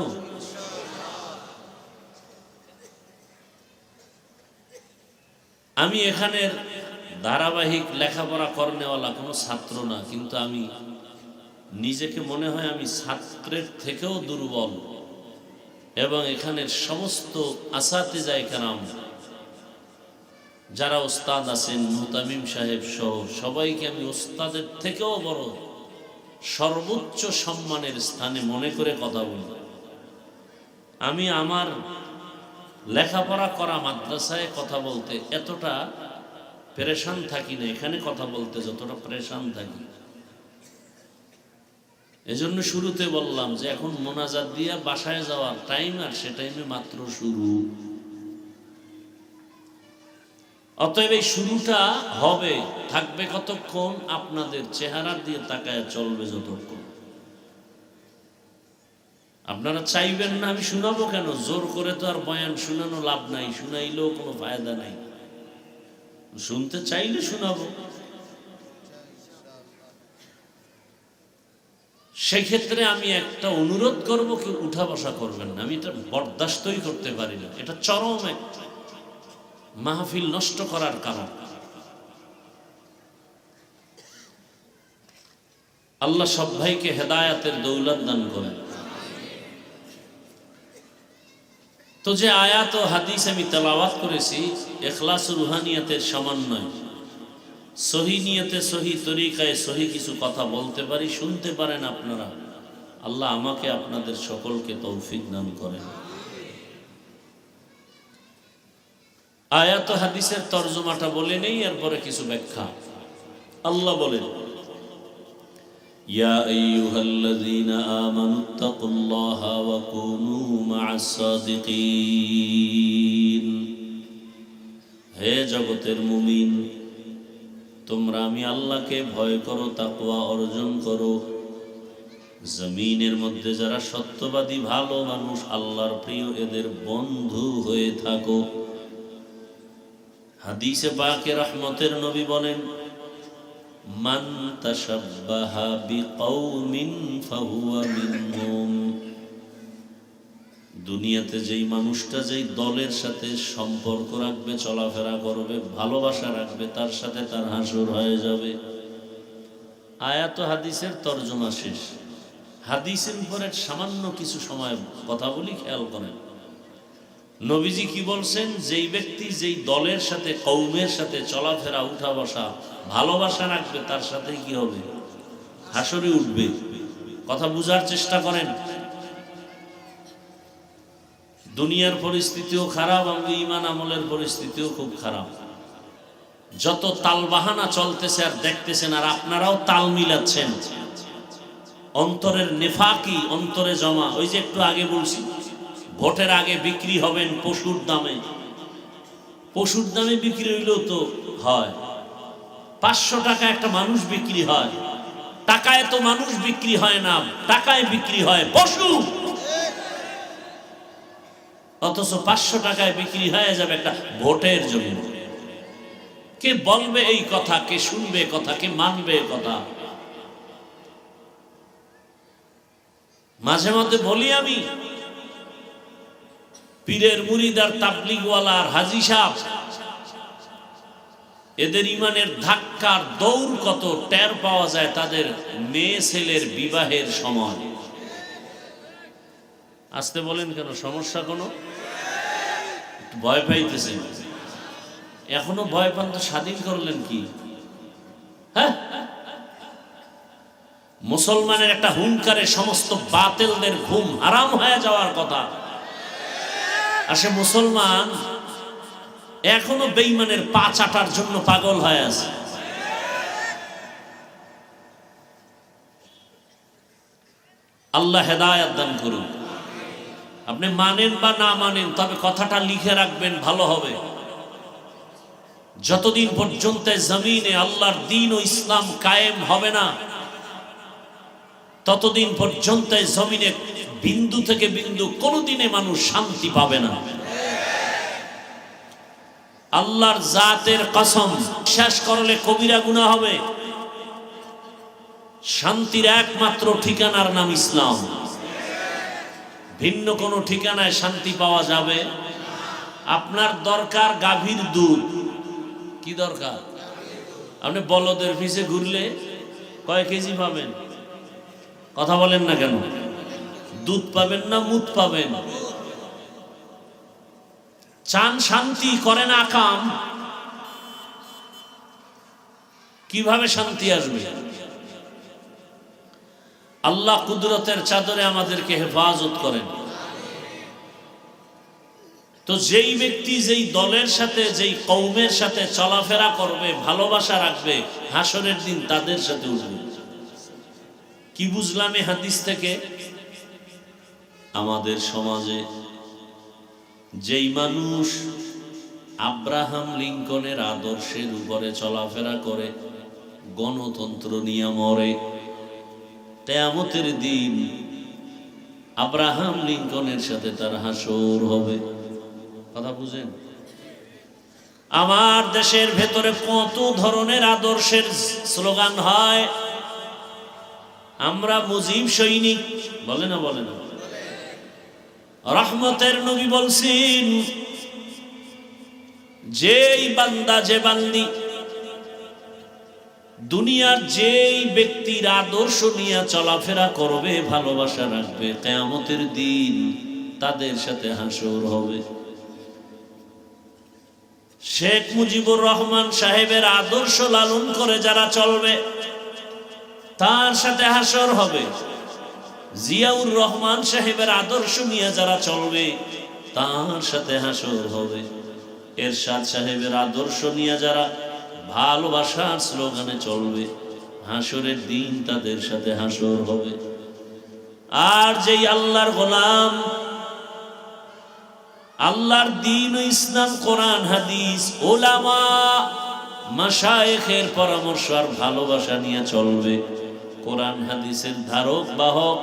আমি এখানের ধারাবাহিক লেখাপড়া করনেওয়ালা কোনো ছাত্র না, কিন্তু আমি নিজেকে মনে হয় আমি ছাত্রের থেকেও দুর্বল। এবং এখানের সমস্ত আসাতিজায়ে কেরাম যারা ওস্তাদ আছেন, মুহতামিম সাহেব সহ সবাইকে আমি ওস্তাদের থেকেও বড়, সর্বোচ্চ সম্মানের স্থানে মনে করে কথা বলি। আমি আমার লেখাপড়া করা মাদ্রাসায় কথা বলতে এতটা পেরেশান থাকি না, এখানে কথা বলতে যতটা পেরেশান থাকি। এজন্য শুরুতে বললাম যে এখন মোনাজাত দিয়া বাসায় যাওয়ার টাইম, আর সে টাইমে মাত্র শুরু। অতএব এই শুরুটা হবে, থাকবে কতক্ষণ? আপনাদের চেহারা দিয়ে তাকায় চলবে যতক্ষণ। আপনারা চাইবেন না আমি শোনাবো কেন? জোর করে তো আর বয়ান শোনানো লাভ নাই, শুনাইলেও কোনো ফায়দা নাই। শুনতে চাইলে শোনাবো। সেক্ষেত্রে আমি একটা অনুরোধ করব, কেউ উঠা বসা করবেন না। আমি এটা বরদাস্তই করতে পারি না। এটা চরম এক মাহফিল নষ্ট করার কারণ। আল্লাহ সব ভাইকে হেদায়াতের দৌলত দান করেন। তো যে আয়াত ও হাদিস আমি তেলাওয়াত করেছি, ইখলাস ও রুহানিয়াতের সমন্বয়, সহি নিয়তে সহি তরিকায় সহি কিছু কথা বলতে পারি, শুনতে পারেন আপনারা। আল্লাহ আমাকে আপনাদের সকলকে তৌফিক দান করেন। আয়াত ও হাদিসের তরজমাটা বলে নেই, এরপরে কিছু ব্যাখ্যা। আল্লাহ বলেন, ইয়া আইয়ুহাল্লাযীনা আমানুত্তাকুল্লাহা ওয়া কুনু মা'আস সাদিকিন। হে জগতের মুমিন, তোমরা আমি আল্লাহকে ভয় করো, তাকওয়া অর্জন করো। জমিনের মধ্যে যারা সত্যবাদী ভালো মানুষ, আল্লাহর প্রিয়, এদের বন্ধু হয়ে থাকো। হাদিসে পাকে রহমতের নবী বলেন, মান তাশাব্বাহা বিকওমিন ফাহুয়া মিনহুম। দুনিয়াতে যেই মানুষটা যেই দলের সাথে সম্পর্ক রাখবে, চলাফেরা করবে, ভালোবাসা রাখবে, তার সাথে তার হাসর হয়ে যাবে। আয়াত ও হাদিসের তরজমা শেষ। হাদিসের উপরে সামান্য কিছু সময় কথা বলি, খেয়াল করেন। নবীজি কি বলছেন? যেই ব্যক্তি যেই দলের সাথে, কওমের সাথে চলাফেরা, উঠা বসা, ভালোবাসা রাখবে, তার সাথে কি হবে? হাসরে উঠবে। কথা বুঝার চেষ্টা করেন। দুনিয়ার পরিস্থিতিও খারাপ, আমাদের ঈমান আমলের পরিস্থিতিও খুব খারাপ। যত তালবাহানা চলতেছে আর দেখতেছেন, আর আপনারাও তাল মিলাচ্ছেন। অন্তরের নেফাকি অন্তরে জমা। ওই যে একটু আগে বলছি, ভোটের আগে বিক্রি হবেন পশুর দামে। পশুর দামে বিক্রি হইলেও তো হয়। 500 টাকা একটা মানুষ বিক্রি হয়। টাকায় তো মানুষ বিক্রি হয় না, টাকায় বিক্রি হয় পশু। অথচ 500 টাকায় বিক্রি হয়ে যাবে একটা ভোটের জন্য। কে বলবে এই কথা? কে শুনবে কথা? কে মানবে কথা? মাঝে মধ্যে বলি আমি, পীরের মুরিদ আর তাবলিগওয়ালা আর হাজি সাহেব, এদের ইমানের ধাক্কার দৌড় কত টের পাওয়া যায় তাদের মেয়ে ছেলের বিবাহের সময়। আসতে বলেন কেন, সমস্যা কোনো? ভয় পাইতেছেন? এখনো ভয় পান তো স্বাধীন করলেন কি? হ্যাঁ, মুসলমানের একটা হুঙ্কারে সমস্ত বাতিলদের ঘুম হারাম হয়ে যাওয়ার কথা। আর সে মুসলমান এখনো বেঈমানের পা চাটার জন্য পাগল হয়ে আছে। আল্লাহ হেদায়েত দান করুন। আপনি মানেন বা না মানেন, তবে কথাটা লিখে রাখবেন, ভালো হবে। যতদিন পর্যন্ত জমিনে আল্লাহর দ্বীন ও ইসলাম কায়েম হবে না, ততদিন পর্যন্ত জমিনে বিন্দু থেকে বিন্দু কোনোদিনে মানুষ শান্তি পাবে না। আল্লাহর জাতের কসম, বিশ্বাস করলে কবিরা গুনাহ হবে। শান্তির একমাত্র ঠিকানার নাম ইসলাম। ভিন্ন কোনো ঠিকানায় শান্তি পাওয়া যাবে? আপনার দরকার গাভীর দুধ। কি দরকার? আপনি বলদের পিছে ঘুরলে কয় কেজি পাবেন? কথা বলেন না কেন? দুধ পাবেন না মুদ পাবেন? চান শান্তি, করেন আকাম, কিভাবে শান্তি আসবে? আল্লাহ কুদরতের চাদরে আমাদেরকে হেফাজত করেন। তো যেই ব্যক্তি যেই দলের সাথে, যেই কওমের সাথে চলাফেরা করবে, ভালোবাসা রাখবে, হাসরের দিন তাদের সাথে উঠবে। কি বুঝলাম এই হাদিস থেকে? আমাদের সমাজে যেই মানুষ আব্রাহাম লিঙ্কনের আদর্শের উপরে চলাফেরা করে, গণতন্ত্র নিয়ে মরে, কিয়ামতের দিন আব্রাহাম লিঙ্কনের সাথে তার হাসর হবে। কথা বুঝেন? আমার দেশের ভেতরে কত ধরনের আদর্শের স্লোগান হয়। আমরা মুজিব সৈনিক, বলে না? বলে না? রহমতের নবী বলছেন, যেই বান্দা, যে বান্দি দুনিয়ার যেই ব্যক্তির আদর্শ নিয়ে চলাফেরা করবে, ভালোবাসা রাখবে, কিয়ামতের দিন তাদের সাথে হাসর হবে। শেখ মুজিবুর রহমান সাহেবের আদর্শ লালন করে যারা চলবে, তার সাথে হাসর হবে। জিয়াউর রহমান সাহেবের আদর্শ নিয়ে যারা চলবে, তার সাথে হাসর হবে। এরশাদ সাহেবের আদর্শ নিয়ে যারা ভালোবাসার স্লোগানে চলবে, হাসরের দিন তাদের সাথে হাসর হবে। আর যেই আল্লাহর গোলাম, আল্লাহর দ্বীন ও ইসলাম, কোরআন হাদিস, ওলামা মাশায়েখের পরামর্শ আর ভালোবাসা নিয়ে চলবে, কোরআন হাদিসের ধারক বাহক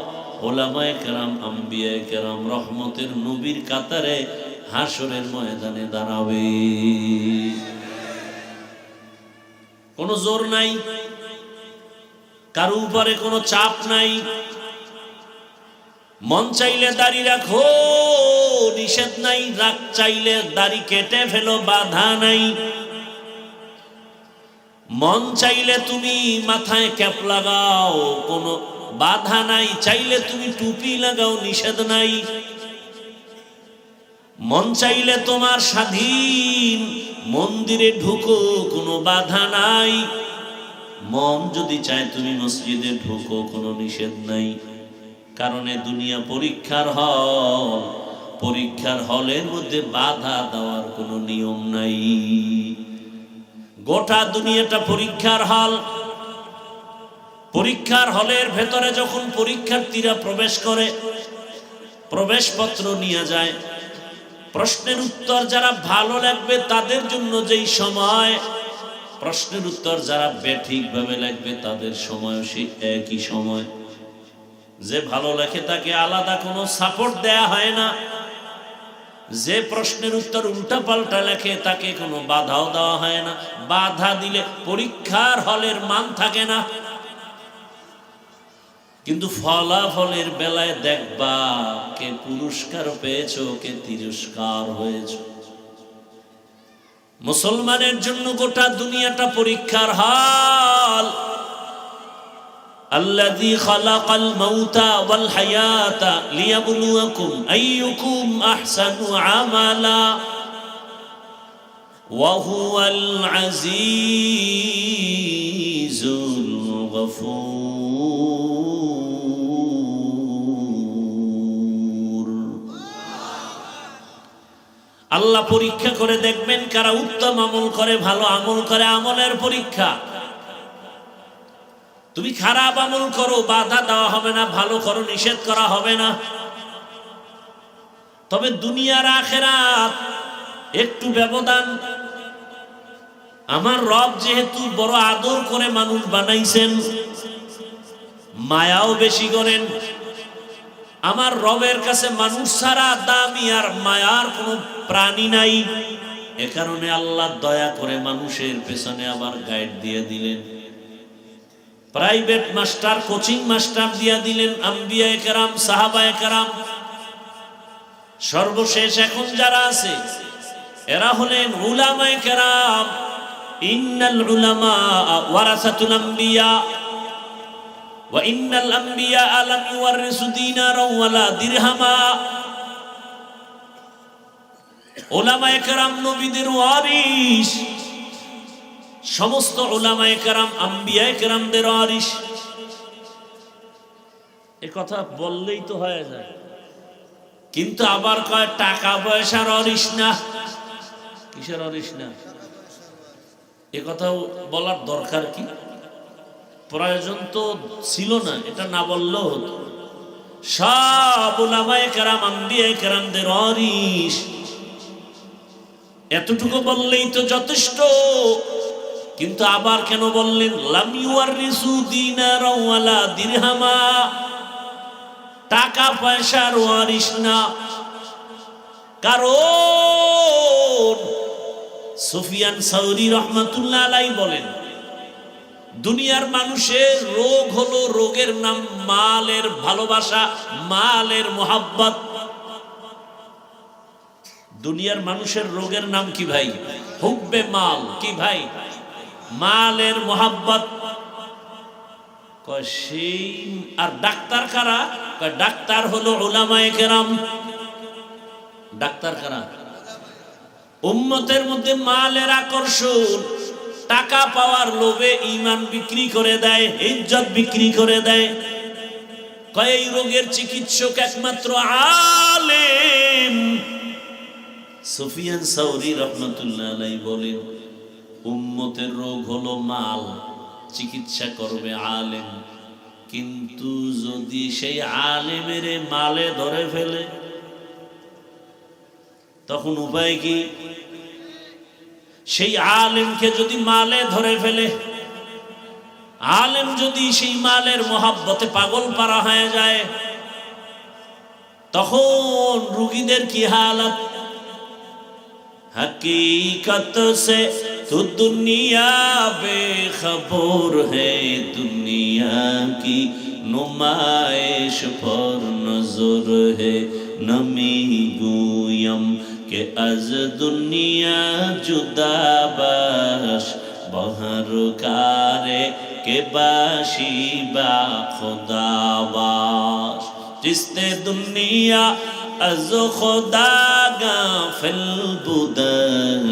ওলামায়ে কেরাম, আম্বিয়ায়ে কেরাম, রহমতের নবীর কাতারে হাসরের ময়দানে দাঁড়াবে। কোনো জোর নাই, কারো উপরে কোনো চাপ নাই। মন চাইলে দাড়ি রাখো, নিষেধ নাই। রাখ চাইলে দাড়ি কেটে ফেলো, বাধা নাই। মন চাইলে তুমি মাথায় ক্যাপ লাগাও, কোনো বাধা নাই। চাইলে তুমি টুপি লাগাও, নিষেধ নাই। মন চাইলে তোমার স্বাধীন মন্দিরে ঢুকো, কোনো বাধা নাই। মন যদি চায় তুমি মসজিদে ঢুকো, কোনো নিষেধ নাই। কারণ দুনিয়া পরীক্ষার হল, পরীক্ষার হলের মধ্যে বাধা দেওয়ার কোনো নিয়ম নাই। গোটা দুনিয়াটা পরীক্ষার হল। পরীক্ষার হলের ভেতরে যখন পরীক্ষার্থীরা প্রবেশ করে, প্রবেশপত্র নিয়ে যায়, প্রশ্নের উত্তর যারা ভালো লাগবে তাদের জন্য যেই সময়, প্রশ্নের উত্তর যারা বেঠিকভাবে লাগবে তাদের সময়ও সেই একই সময়। যে ভালো লেখে তাকে আলাদা কোনো সাপোর্ট দেয়া হয় না। যে প্রশ্নের উত্তর উল্টা পাল্টা লেখে তাকে কোনো বাধাও দেওয়া হয় না। বাধা দিলে পরীক্ষার হলের মান থাকে না। কিন্তু ফলাফলের বেলায় দেখবা কে পুরস্কার পেয়েছো, কে তিরস্কার হয়েছো। মুসলমানের জন্য গোটা দুনিয়াটা পরীক্ষার হাল। আল্লাযী খালাকাল মাউতা ওয়াল হায়াতা লিয়াবলুয়াকুম আইয়ুকুম আহসানু আমালা ওয়া হুয়াল আজিজুল গফুর। আল্লাহ পরীক্ষা করে দেখবেন কারা উত্তম আমল করে, ভালো আমল করে, আমলের পরীক্ষা। তুমি খারাপ আমল করো, বাধা দেওয়া হবে না, ভালো করো, নিষেধ করা হবে না। তবে দুনিয়ার আখিরাত একটু ব্যবধান। আমার রব যেহেতু বড় আদর করে মানুষ বানাইছেন, মায়াও বেশি করেন। আমার রবের কাছে মানুষ ছাড়া দামি আর মায়ার কোনো প্রাণী নাই। এ কারণে আল্লাহ দয়া করে মানুষের পেছনে আবার গাইড দিয়ে দিলেন, প্রাইভেট মাস্টার, কোচিং মাস্টার দিয়া দিলেন, আম্বিয়ায়ে কেরাম, সাহাবায়ে কেরাম। সর্বশেষ এখন যারা আছে এরা হলেন উলামায়ে কেরাম। ইন্নাল উলামা ওয়ারাসাতুল আম্বিয়া ওয়া ইন্নাল আম্বিয়া লাম ইওয়ারিসু দিনারাও ওয়ালা দিরহামা। উলামায়ে কেরাম নবীদের ওয়ারিস। সমস্ত উলামায়ে কেরাম আম্বিয়ায়ে কেরামদের ওয়ারিস। এই কথা বললেই তো হয়ে যায়, কিন্তু আবার কয় টাকা পয়সার ওয়ারিস না। কিসের ওয়ারিস না? এ কথাও বলার দরকার কি? প্রয়োজন তো ছিল না, এটা না বললেও হতো। সব উলামায়ে কেরাম আম্বিয়ায়ে কেরামদের ওয়ারিস। এতটুকু বললেই তো যথেষ্ট। কিন্তু আবার কেন বললেন লাম ইওয়ারিসু দিনারা ওয়ালা দিরহামা? টাকা পয়সার ওয়ারিস না। কারণ সুফিয়ান সাউরি রহমাতুল্লাহ আলাইহি বলেন, দুনিয়ার মানুষের রোগ হলো, রোগের নাম মালের ভালোবাসা, মালের মোহাব্বত। দুনিয়ার মানুষের রোগের নাম কি ভাই? হুব্বে মাল। কি ভাই? মালের মোহাব্বত। সেই আর ডাক্তার কারা? ডাক্তার হলো উলামায়ে কেরাম। ডাক্তার কারা? উম্মতের মধ্যে মালের আকর্ষণ, টাকা পাওয়ার লোভে ঈমান বিক্রি করে দেয়, ইজ্জত বিক্রি করে দেয়। এই রোগের চিকিৎসক একমাত্র আলেম। সুফিয়ান সাউরি রহমাতুল্লাহ আলাইহি বলেন, উম্মতের রোগ হলো মাল, চিকিৎসা করবে আলেম। কিন্তু যদি সেই আলেমের মালে ধরে ফেলে তখন উপায় কি? সেই আলেমকে যদি মালে ধরে ফেলে, আলেম যদি সেই মালের মোহাব্বতে পাগল পারা হয়ে যায়, তখন রুগীদের কি হালত? हकीकत से तो दुनिया बेखबर है, दुनिया की नुमाइश पर नजर है। नमी गुयम के अज दुनिया जुदा बाश, बहर कारे के बाशी बा खुदा बाश। जिसने दुनिया از خدا غافل بودن،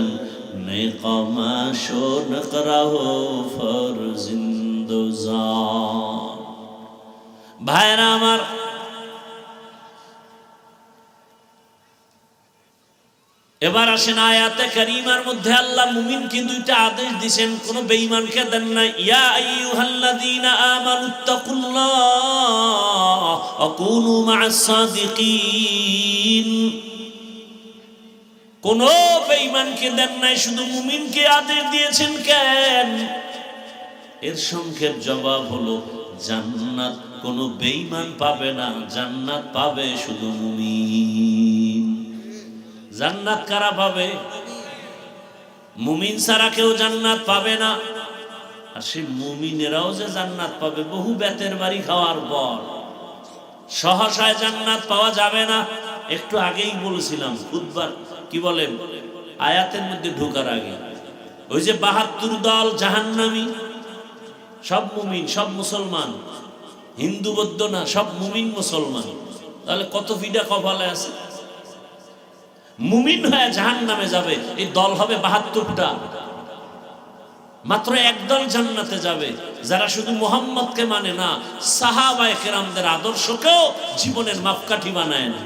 نقماش و نقره فرزندوزان। ভাইরা আমার, এবার আসেন আয়াতে কারিমার মধ্যে আল্লাহ মুমিনকে দুইটা আদেশ দিবেন, কোন বেঈমানকে দেন না। ইয়া আইয়ুহাল্লাযীনা আমানুত্তাকুল্লাহ ওয়া কুনু মা'আস সাদিকিন। কোন বেঈমানকে দেন নাই, শুধু মুমিনকে আদেশ দিয়েছেন। কেন? এর সংক্ষেপ জবাব হলো জান্নাত কোন বেঈমান পাবে না, জান্নাত পাবে শুধু মুমিন। জান্নাত কারা পাবে? মুমিন ছাড়া কেউ জান্নাত পাবে না। আর সেই মুমিনেরাও যে জান্নাত পাবে বহু বেতের বাড়ি খাওয়ার পর, সহসায় জান্নাত পাওয়া যাবে না। একটু আগেই বলেছিলাম খুতবার কি বলেন আয়াতের মধ্যে ঢোকার আগে, ওই যে ৭২ দল জাহান্নামী, সব মুমিন, সব মুসলমান, হিন্দু বৌদ্ধ না, সব মুমিন মুসলমান। তাহলে কত ফিডা কপালে আছে। মুমিন হয়ে জাহান্নামে যাবে এই দল হবে ৭২টা, মাত্র একদল জান্নাতে যাবে যারা শুধু মুহাম্মদকে মানে না, সাহাবায়ে কেরামদের আদর্শকেও জীবনের মাপকাঠি বানায় না।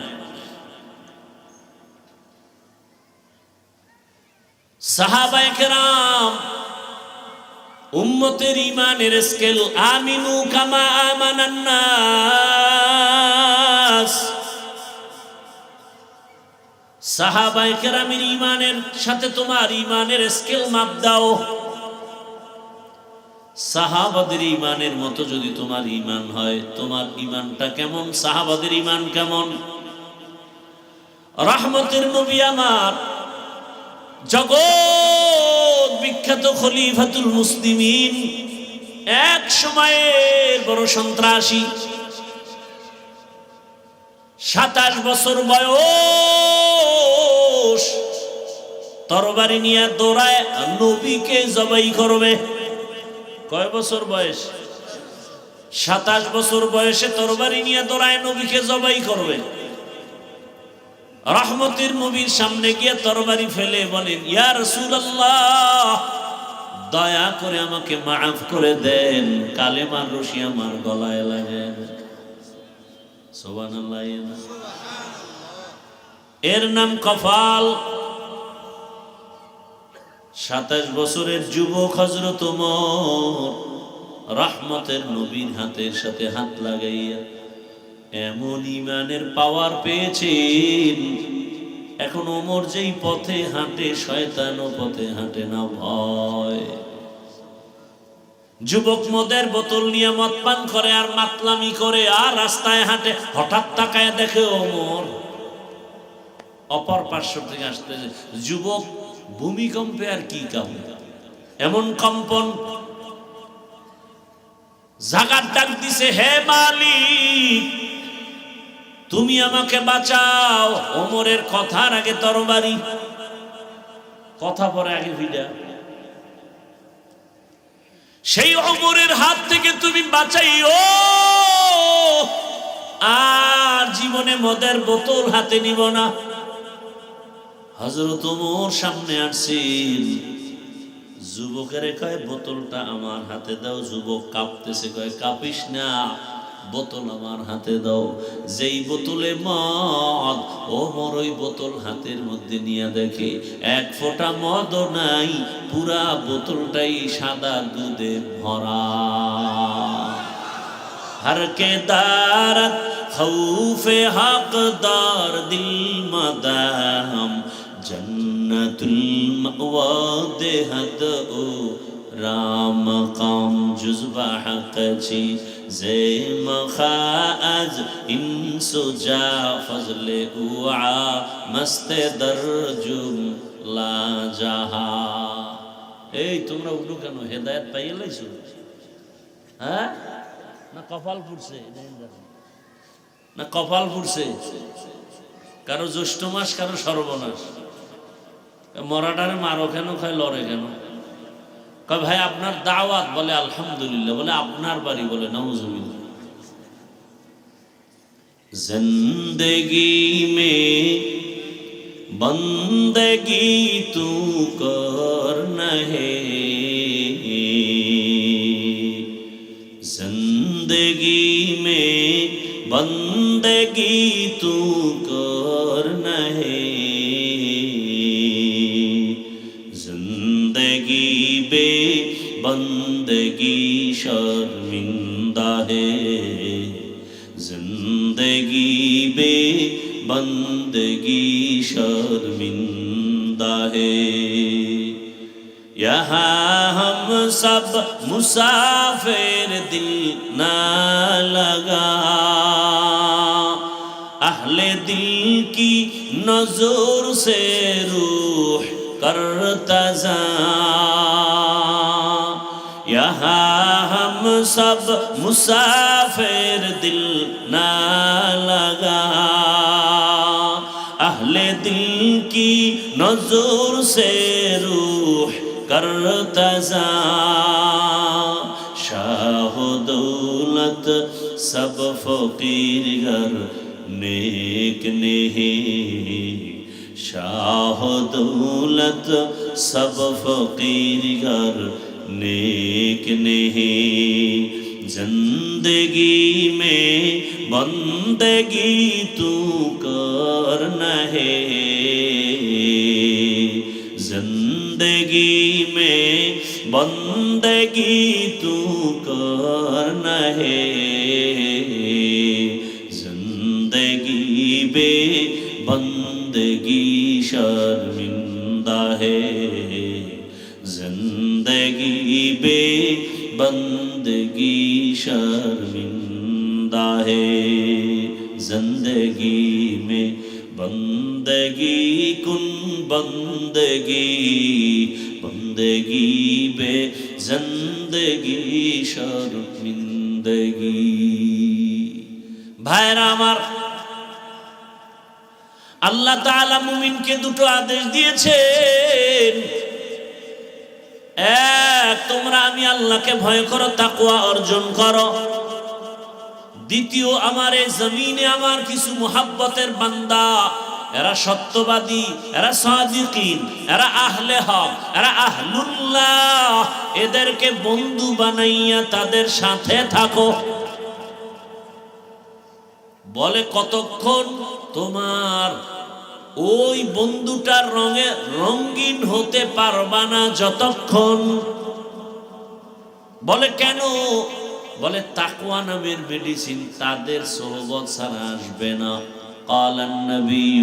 সাহাবায়ে কেরাম উম্মতের ঈমানের স্কেল, আমিনু কামা আমানান নাস। সাহাবায়ে কেরামের ঈমানের সাথে তোমার ঈমানের স্কেল মাপ দাও। সাহাবাদের ঈমানের মতো যদি তোমার ঈমান হয়, তোমার ঈমানটা কেমন, সাহাবাদের ঈমান কেমন? রহমতের নবী আমার, জগৎ বিখ্যাত খলিফাতুল মুসলিমিন, এক সময়ের বড় সন্ত্রাসী, ২৭ বছর বয়স, তরবারি নিয়ে দৌড়ায় নবীকে জবাই করবে। কয় বছর বয়স? ২৭ বছর বয়সে তরবারি নিয়ে দৌড়ায় নবীকে জবাই করবে। রহমতের নবীর সামনে গিয়ে তরবারি ফেলে বলেন, ইয়া রাসূলুল্লাহ, দয়া করে আমাকে মাফ করে দেন, কালেমার রশি আমার গলায় লাগে। সুবহানাল্লাহ। এর নাম কফাল। ২৭ বছরের যুবক হযরত ওমর রহমতের নবীর হাতের সাথে হাত লাগাইয়া এমন ঈমানের পাওয়ার পেয়েছেন, এখন ওমর যেই পথে হাঁটে শয়তানও পথে হাঁটে না ভয়। যুবক মদের বোতল নিয়ে মদ পান করে আর মাতলামি করে আর রাস্তায় হাঁটে, হঠাৎ তাকায় দেখে ওমর অপর পার্শ্ব থেকে আসতেছে। যুবক ভূমিকম্পে আর কি কাঁপে, এমন কম্পন, জাগার ডাক দিছে, হে মালিক তুমি আমাকে বাঁচাও। ওমরের কথার আগে তরবারি, কথা পরে আগে ভিড়া। সেই ওমরের হাত থেকে তুমি বাঁচাইও, আর জীবনে মদের বোতল হাতে নিব না। হযরত ওমর সামনে আসছেন, যুবকের কয় বোতলটা আমার হাতে দাও। যুবক কাঁপতেছে, কয় কাঁপিস না, বোতল আমার হাতে দাও। যেই বোতলে মদ, ওমর ওই বোতল হাতের মধ্যে নিয়ে দেখে এক ফোঁটা মদও নাই, পুরা বোতলটাই সাদা দুধে ভরা। हर के दारत खौफे हकदार दिल मदाम जन्नतुल मअवा देहत ओ राम काम जुज़बा हक़ची ज़े मखाज इंसुजा फज़ले उआ मस्ते दरजुम ला जहा। এই তোমরা উঠো কেন? হেদায়েত পাইয়ে লাইছো? হ্যাঁ না কপাল পুড়ছে? না কপাল পুড়ছে? কারো জ্যৈষ্ঠ মাস, কারো সর্বনাশ। মরাটারে মারো কেন, খায় লড়ে কেন? কয় ভাই আপনার দাওয়াত, বলে আলহামদুলিল্লাহ, বলে আপনার বাড়ি, বলে নাউজুবিল্লাহ। জিন্দেগি মে बंदगी तू करना है, जिंदगी में बंदगी तू करना है, जिंदगी बे बंदगी शर्मिंदा है, जिंदगी बे बंदगी शर्मिंदा है। यहाँ हम सब मुसाफिर दिल ना लगा, अहले दिल की नजर से रूह करता जा। यहाँ हम सब मुसाफिर दिल ना लगा, अहले दिल की नज़र से रूह करता जा, शाह दौलत सब फकीर घर नेक नहीं, शाह दौलत सब फकीर घर नेक नहीं। जिंदगी में बंदगी तू करना है, जिंदगी में बंदगी तू करना है, जिंदगी बे बंदगी शर्मिंदा है, जिंदगी बे बंदगी शर्मिंदा है, जिंदगी में बंदगी कुन बंदगी, बंदगी बे जिंदगी शर्मिंदगी। भाईरा আমার, আল্লাহ তাআলা মুমিনকে দুটো আদেশ দিয়েছেন। এক, তোমরা আমি আল্লাহকে ভয় করো, তাকওয়া অর্জন করো। দ্বিতীয়, আমার এই জমিনে আমার কিছু মুহাব্বতের বান্দা, এরা সত্যবাদী, এরা সাদিকিন, এরা আহলে হক, এরা আহলুল্লাহ, এদেরকে বন্ধু বানাইয়া তাদের সাথে থাকো। বলে কতক্ষণ? তোমার ওই বন্ধুটার রঙে রঙিন হতে পারবা না যতক্ষণ। বলে কেন? বলে তাকওয়া নামের মেডিসিন তাদের সোহবত ছাড়া আসবে না। قال النبي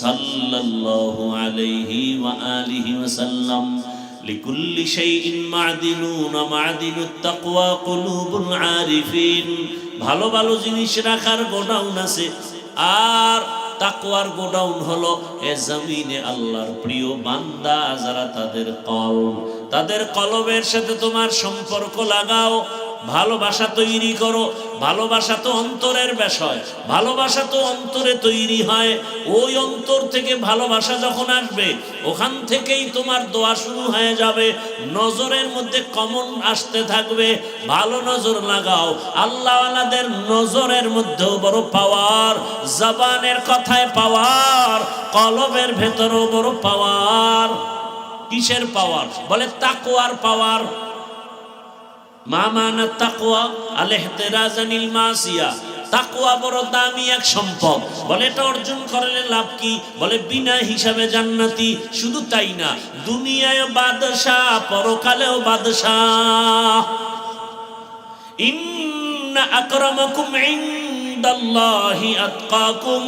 صلى الله عليه وآله وسلم لكل شيء معدن ومعدن التقوى قلوب العارفين। ভালো ভালো জিনিস রাখার গোডাউন আছে, আর তাকওয়ার গোডাউন হলো এ জমিনে আল্লাহর প্রিয় বান্দা যারা, তাদের কলবের সাথে তোমার সম্পর্ক লাগাও, ভালোবাসা তৈরি করো। ভালোবাসা তো অন্তরের বিষয়, ভালোবাসা তো অন্তরে তৈরি হয়। ওই অন্তর থেকে ভালোবাসা যখন আসবে, ওখান থেকেই তোমার দোয়া শুরু হয়ে যাবে। নজরের মধ্যে কমন আসতে থাকবে, ভালো নজর লাগাও। আল্লাহওয়ালাদের নজরের মধ্যেও বড় পাওয়ার, জবানের কথায় পাওয়ার, কলবের ভেতরেও বড় পাওয়ার। কিসের পাওয়ার? বলে তাকওয়ার পাওয়ার। মা মানা তাকওয়া আল ইহতিরাজ আনিল মাসিয়া। তাকওয়া বড় দামি এক সম্পদ। বলে এটা অর্জন করলে লাভ কি? বলে বিনা হিসাবে জান্নাতি। শুধু তাই না, দুনিয়ায় বাদশাহ, পরকালেও বাদশাহ। ইন্না আকরামাকুম ইনদাল্লাহি আতকাকুম।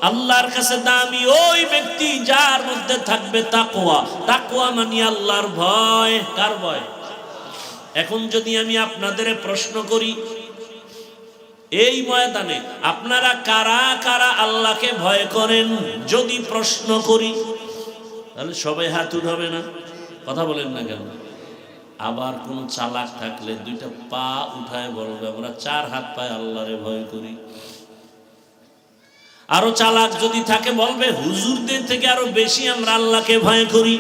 আল্লাহর কাছে দামি ওই ব্যক্তি যার মধ্যে থাকবে তাকওয়া। তাকওয়া মানে আল্লাহর ভয়। কার ভয়? এখন যদি আমি আপনাদের প্রশ্ন করি, এই ময়দানে আপনারা কারা কারা আল্লাহকে ভয় করেন যদি প্রশ্ন করি, তাহলে সবাই হাত উঠাবে না? কথা বলেন না কেন? আবার কোন চালাক থাকলে দুইটা পা উঠায় বলবে আমরা 4 হাত পায়ে আল্লাহরে ভয় করি। আরো চালাক যদি থাকে বলবে হুজুরদের থেকে আরো বেশি আমরা আল্লাহকে ভয় করি।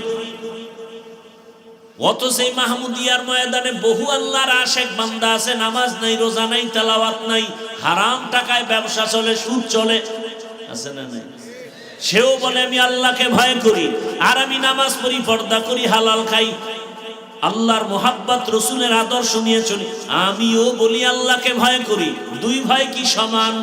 অত সেই মাহমুদিয়ার ময়দানে বহু আল্লাহর আশেক বান্দা আছে, নামাজ নাই, রোজা নাই, তেলাওয়াত নাই, হারাম টাকায় ব্যবসা চলে, সুদ চলে, আছে না নাই? সেও বলে আমি আল্লাহকে ভয় করি, আর আমি নামাজ পড়ি, পর্দা করি, হালাল খাই, আল্লাহর মোহাব্বত, রসুলের আদর্শ নিয়ে চলি। আমিও বলি আল্লাহকে ভয় করি। দুই ভয় কি সমান?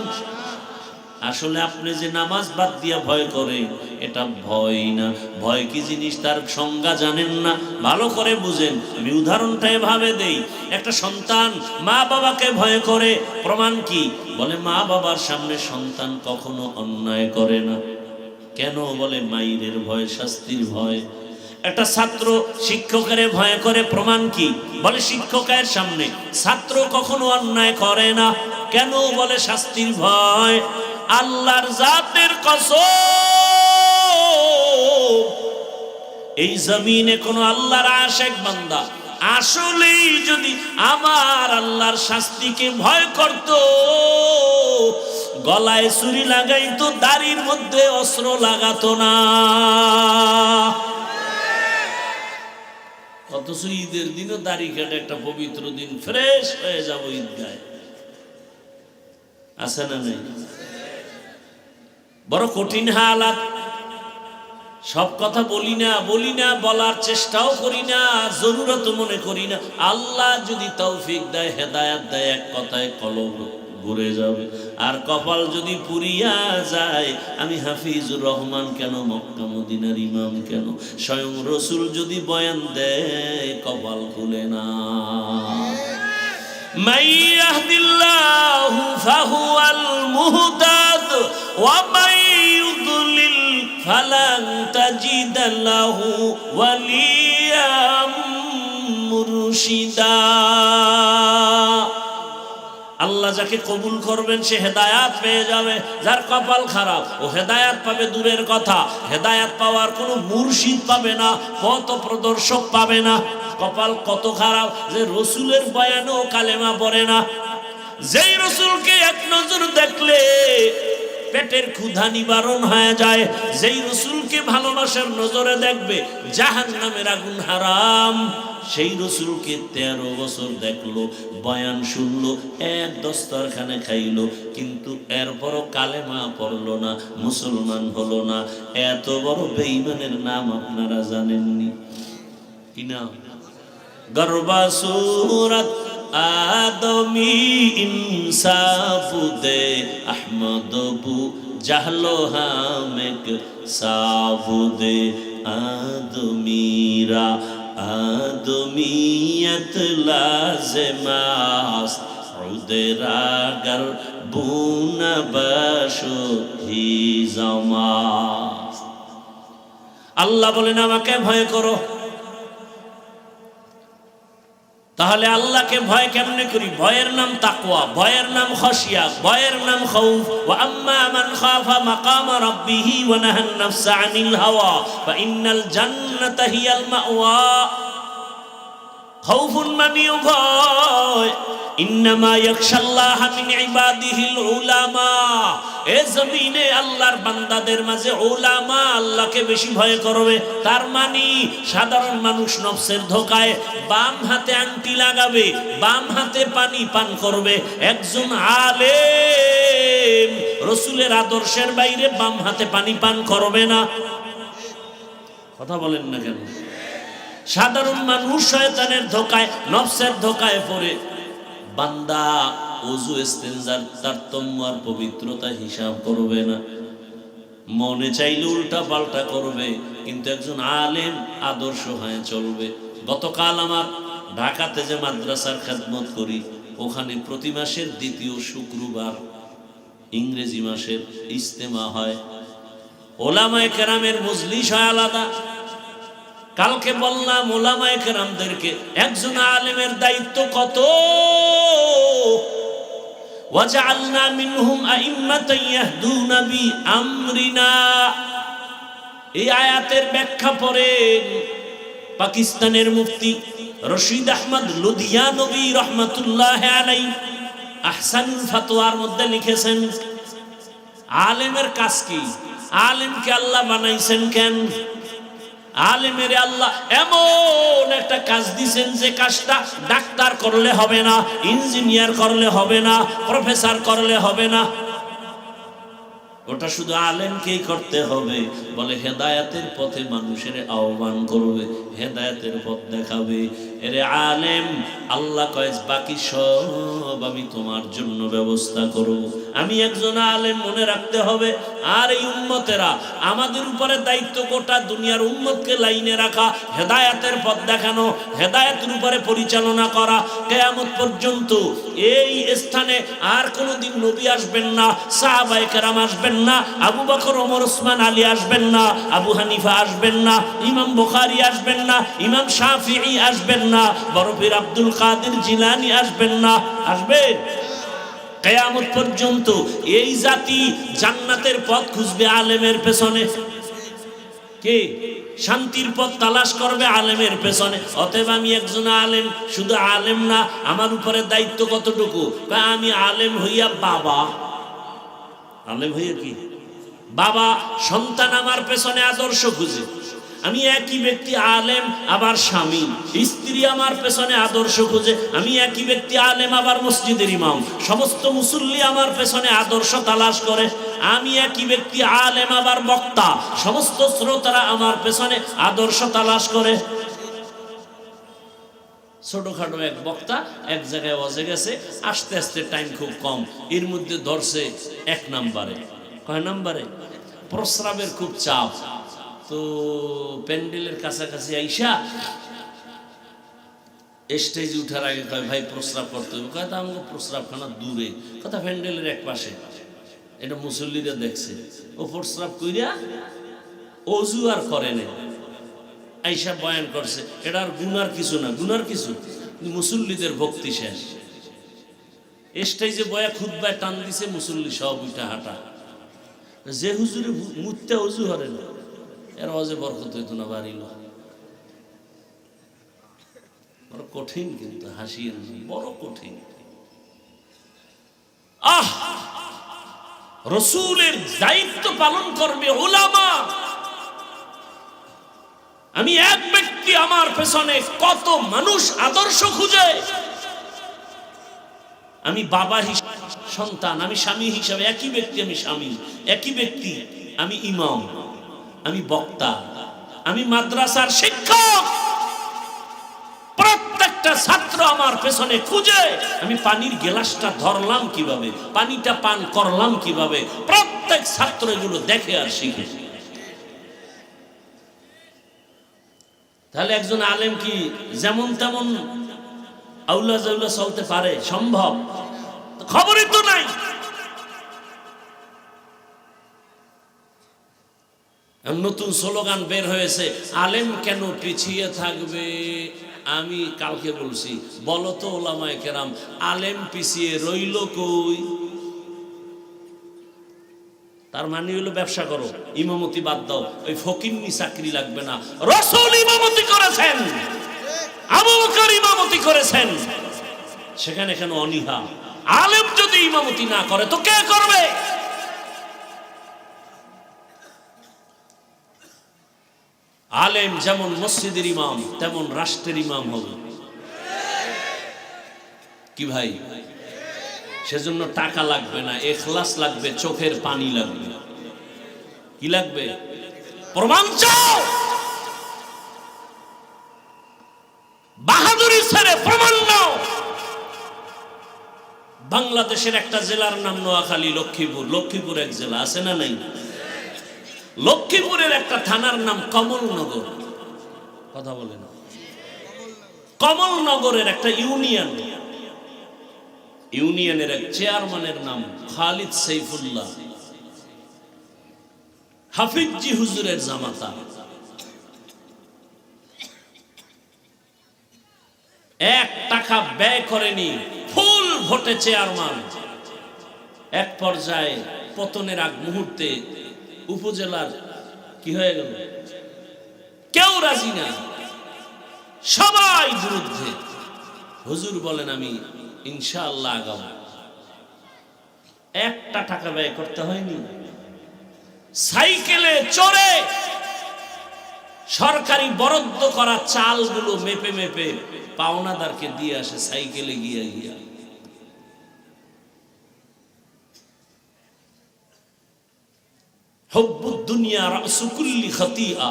আসলে আপনি যে নামাজ বাদ দিয়া ভয় করে, এটা ভয় না। ভয় কি জিনিস তার সংজ্ঞা জানেন না, ভালো করে বুঝেন। আমি উদাহরণটা এভাবে দেই। একটা সন্তান মা বাবাকে ভয় করে, প্রমাণ কি? বলে মা বাবার সামনে সন্তান কখনো অন্যায় করে না। কেন? বলে মায়ের ভয়, শাস্তির ভয়। একটা ছাত্র শিক্ষকের ভয় করে, প্রমাণ কি? বলে শিক্ষকের সামনে ছাত্র কখনো অন্যায় করে না। কেন? বলে শাস্তির ভয়। আল্লাহর জাতের কসম, এই জমিনে কোন আল্লাহর আশিক বান্দা আসলেই যদি আমার আল্লাহর শাস্তিকে ভয় করত, গলায় ছুরি লাগাইতো, দাড়ির মধ্যে অস্ত্র লাগাতো না। অথচ ঈদের দিনও দাড়ি কেটে একটা পবিত্র দিন ফ্রেশ হয়ে যাব ঈদগায়, আছে না নেই? বড় কঠিন হালাত। সব কথা বলি না, বলার চেষ্টাও করি না, জরুরত মনে করি না। আল্লাহ যদি তৌফিক দেয়, হেদায়াত দেয়, এক কথায় কলম ঘুরে যাবে। আর কপাল যদি পুরিয়া যায়, আমি হাফিজুর রহমান কেন, মক্কা মদিনার ইমাম কেন, স্বয়ং রসুল যদি বয়ান দেয়, কপাল খুলে না। মান ইয়াহদিল্লাহু ফাহুয়াল মুহতাদ ওয়া মান ইউদ্লিল ফালান তাজিদ লাহু ওয়ালিয়াম মুরশিদা। আল্লাহ যাকে কবুল করবেন সে হেদায়াত পেয়ে যাবে, যার কপাল খারাপ ও হেদায়াত পাবে দূরের কথা, হেদায়াত পাওয়ার কোনো মুর্শিদ পাবে না, পথ প্রদর্শক পাবে না। কপাল কত খারাপ যে রসুলের বয়ানেও কালেমা পড়ে না। যেই রসুলকে এক নজর দেখলে পেটের ক্ষুধা নিবারণ হয়ে যায়, যেই রসুলকে ভালোবাসার নজরে দেখবে জাহান্নামের আগুন হারাম, সেই রসুলকে 13 বছর দেখলো, বয়ান শুনলো, এক দস্তরখানে খাইলো, কিন্তু এরপরও কালেমা পড়লো না, মুসলমান হলো না। এত বড় বেঈমানের নাম আপনারা জানেননি কি না? গরবা সুরত আদমি ইনসাফ দে আহমদ বু জাহলো হামেক সাফ দে আদমিরা আদমিয়ত লাজমাস উদরাগর বুনা বশো হি জামাস। আল্লাহ বলেন আমাকে ভয় করো। তাহলে আল্লাহকে ভয় কেমনে করি? ভয়ের নাম তাকওয়া, ভয়ের নাম খশিয়া, ভয়ের নাম খাউফ। ওয়া আম্মা মান খাফা মাকাম রাব্বিহি ওয়া নাহান নাফসা আনিল হাওয়া ফা ইন্নাল জান্নাতা হিয়াল মাওয়া। খাউফুন মানিও ভয়। ইন্নামা ইয়াখশাল্লাহা মিন ইবাদিহিল উলামা। এ জমিনে আল্লাহর বান্দাদের মাঝে উলামা আল্লাহকে বেশি ভয় করবে। তার মানে সাধারণ মানুষ নফসের ধোকায় বাম হাতে আংটি লাগাবে, বাম হাতে পানি পান করবে। একজন আলেম রসুলের আদর্শের বাইরে বাম হাতে পানি পান করবে না। কথা বলেন না কেন? সাধারণ মানুষ শয়তানের ধোকায়, নফসের ধোকায় পড়ে বান্দা ওযু ইস্তেনজার তারতম্য আর পবিত্রতা হিসাব করবে না, মনে চাইলে উল্টা পাল্টা করবে। কিন্তু একজন আলেম আদর্শ হয়ে চলবে। গতকাল আমার ঢাকাতে যে মাদ্রাসার খেদমত করি, ওখানে প্রতি মাসের দ্বিতীয় শুক্রবার ইংরেজি মাসের ইজতেমা হয়, ওলামায়ে কেরামের মজলিস হয় আলাদা। কালকে বললাম ওলামায়ে কেরামদেরকে একজন আলেমের দায়িত্ব কত। ওয়াজআলনা মিনহুম আইম্মাতান ইয়াহদুনা বিআমরিনা। এই আয়াতের ব্যাখ্যা পড়েন পাকিস্তানের মুফতি রশিদ আহমদ লুধিয়ানবী রহমাতুল্লাহ আলাইহি আহসানুল ফাতোয়ার মধ্যে লিখেছেন, আলেমের কাজ কি? আলেমকে আল্লাহ বানাইছেন কেন? আলেমের আল্লাহ এমন একটা কাজ দিয়েছেন যে কাজটা ডাক্তার করলে হবে না, ইঞ্জিনিয়ার করলে হবে না, প্রফেসর করলে হবে না, ওটা শুধু আলেমকেই করতে হবে। বলে হেদায়েতের পথে মানুষের আহ্বান করবে, হেদায়েতের পথ দেখাবে। এরে আলেম আল্লাহ কয় বাকি সব আমি তোমার জন্য ব্যবস্থা করব। আমি একজন আলেম মনে রাখতে হবে। আর এই উম্মতেরা আমাদের উপরে দায়িত্ব গোটা দুনিয়ার উম্মতকে লাইনে রাখা, হেদায়েতের পথ দেখানো, হেদায়েতের উপরে পরিচালনা করা। কিয়ামত পর্যন্ত এই স্থানে আর কোনোদিন নবী আসবেন না, সাহাবায়ে কেরাম আসবেন না, আবু বকর ওমর ওসমান আলী আসবেন না, আবু হানিফা আসবেন না, ইমাম বুখারী আসবেন না, ইমাম শাফিঈ আসবেন না, বড় পীর আব্দুল কাদের জিলানী আসবেন না। আসবেন? কিয়ামত পর্যন্ত এই জাতি জান্নাতের পথ খুঁজবে আলেমের পেছনে। কে? শান্তির পথ তালাশ করবে আলেমের পেছনে। অতএব আমি একজন আলেম, শুধু আলেম না, আমার উপরে দায়িত্ব কতটুকু? আমি আলেম হইয়া বাবা, আলেম হইয়া কি বাবা, সন্তান আমার পেছনে আদর্শ খুঁজে। আমি একই ব্যক্তি আলেম আবার স্বামী, স্ত্রী আমার পেছনে আদর্শ খুঁজে। আমি একই ব্যক্তি আলেম আবার মসজিদের ইমাম, সমস্ত মুসল্লি আমার পেছনে আদর্শ তালাশ করে। আমি একই ব্যক্তি আলেম আবার বক্তা, সমস্ত শ্রোতারা আমার পেছনে আদর্শ তালাশ করে। ছোটখাটো এক বক্তা এক জায়গায় ওয়াজে গেছে, আস্তে আস্তে টাইম খুব কম, এর মধ্যে ধরছে 1 নম্বরে। কয় নম্বরে? প্রস্রাবের খুব চাপ। তো প্যান্ডেলের কাছাকাছি আইসা স্টেজে উঠার আগে কয়, ভাই প্রস্রাব করতে হবে। কয়, তা আমাকে প্রস্রাবখানা দূরে, কথা প্যান্ডেলের এক পাশে। এটা মুসল্লিরা দেখছে, ও প্রস্রাব কইরা অজু আর করে না, আইসা বয়ান করছে। এটা আর গুনার কিছু না, গুনার কিছু, মুসল্লিদের ভক্তি শেষ। স্টেজে বয়া খুতবায় টান দিছে, মুসল্লি সব উঠা হাঁটা। যে হুজুরে মুততে অজু হরে না, এর ওয়াজে বরকত হইতো না, বাড়িল। বড় কঠিন, কিন্তু হাসিয়ে বড় কঠিন। রাসূলের দায়িত্ব পালন করবে উলামা। আমি এক ব্যক্তি, আমার পেছনে কত মানুষ আদর্শ খুঁজে। আমি বাবা হিসেবে সন্তান, আমি স্বামী হিসাবে একই ব্যক্তি, আমি স্বামী একই ব্যক্তি, আমি ইমাম, আমি বক্তা, আমি মাদ্রাসার শিক্ষক। প্রত্যেকটা ছাত্র আমার পেছনে খুঁজে। আমি পানির গ্লাসটা ধরলাম কিভাবে, পানিটা পান করলাম কিভাবে, প্রত্যেক ছাত্র এগুলো দেখে আর শিখে। তাহলে একজন আলেম কি যেমন তেমন আউলা জাউলা চলতে পারে? সম্ভব? খবরই তো নাই। নতুন স্লোগান বের হয়েছে, আলেম কেন পিছিয়ে থাকবে? আমি কালকে বলছি, বলো তো ওলামায়ে কেরাম, আলেম পিছিয়ে রইল কই? তার মানে হলো ব্যবসা করো, ইমামতি বাদ দাও, ওই ফকিন্নি চাকরি লাগবে না। রাসূল ইমামতি করেছেন, আবু বকর ইমামতি করেছেন, সেখানে কেন অনীহা? আলেম যদি ইমামতি না করে তো কে করবে? আলেম যেমন মসজিদের ইমাম, তেমন রাষ্ট্রের ইমাম হবে। কি ভাই? সেজন্য টাকা লাগবে না, ইখলাস লাগবে, চোখের পানি লাগবে। কি লাগবে? প্রমাণ চাও, বাহাদুরি ছেড়ে প্রমাণ নাও। বাংলাদেশের একটা জেলার নাম নোয়াখালী, লক্ষ্মীপুর। লক্ষ্মীপুর এক জেলা আছে না নাই? লক্ষ্মীপুরের একটা থানার নাম কমলনগর। কথা বলেন। কমলনগরের একটা ইউনিয়ন, ইউনিয়নের এক চেয়ারম্যানের নাম খালিদ সাইফুল্লাহ, হাফিজজি হুজুরের জামাতা। 1 টাকা ব্যয় করেনি, ফুল ভোটে চেয়ারম্যান। এক পর্যায়ে পতনের আগ মুহূর্তে উপজেলার কি হয়ে গেল? কেউ রাজি না, সবাই বিরুদ্ধে। হুজুর বলেন, আমি ইনশাআল্লাহ আগাবো। 1টা টাকা ব্যয় করতে হয়নি। সাইকেলে চড়ে সরকারি বরাদ্দ করা চালগুলো মেপে মেপে পাওনাদারকে দিয়ে আসে, সাইকেলে গিয়া গিয়া। হুব্বুদ দুনিয়া রাসু কুল্লি খাতিআ।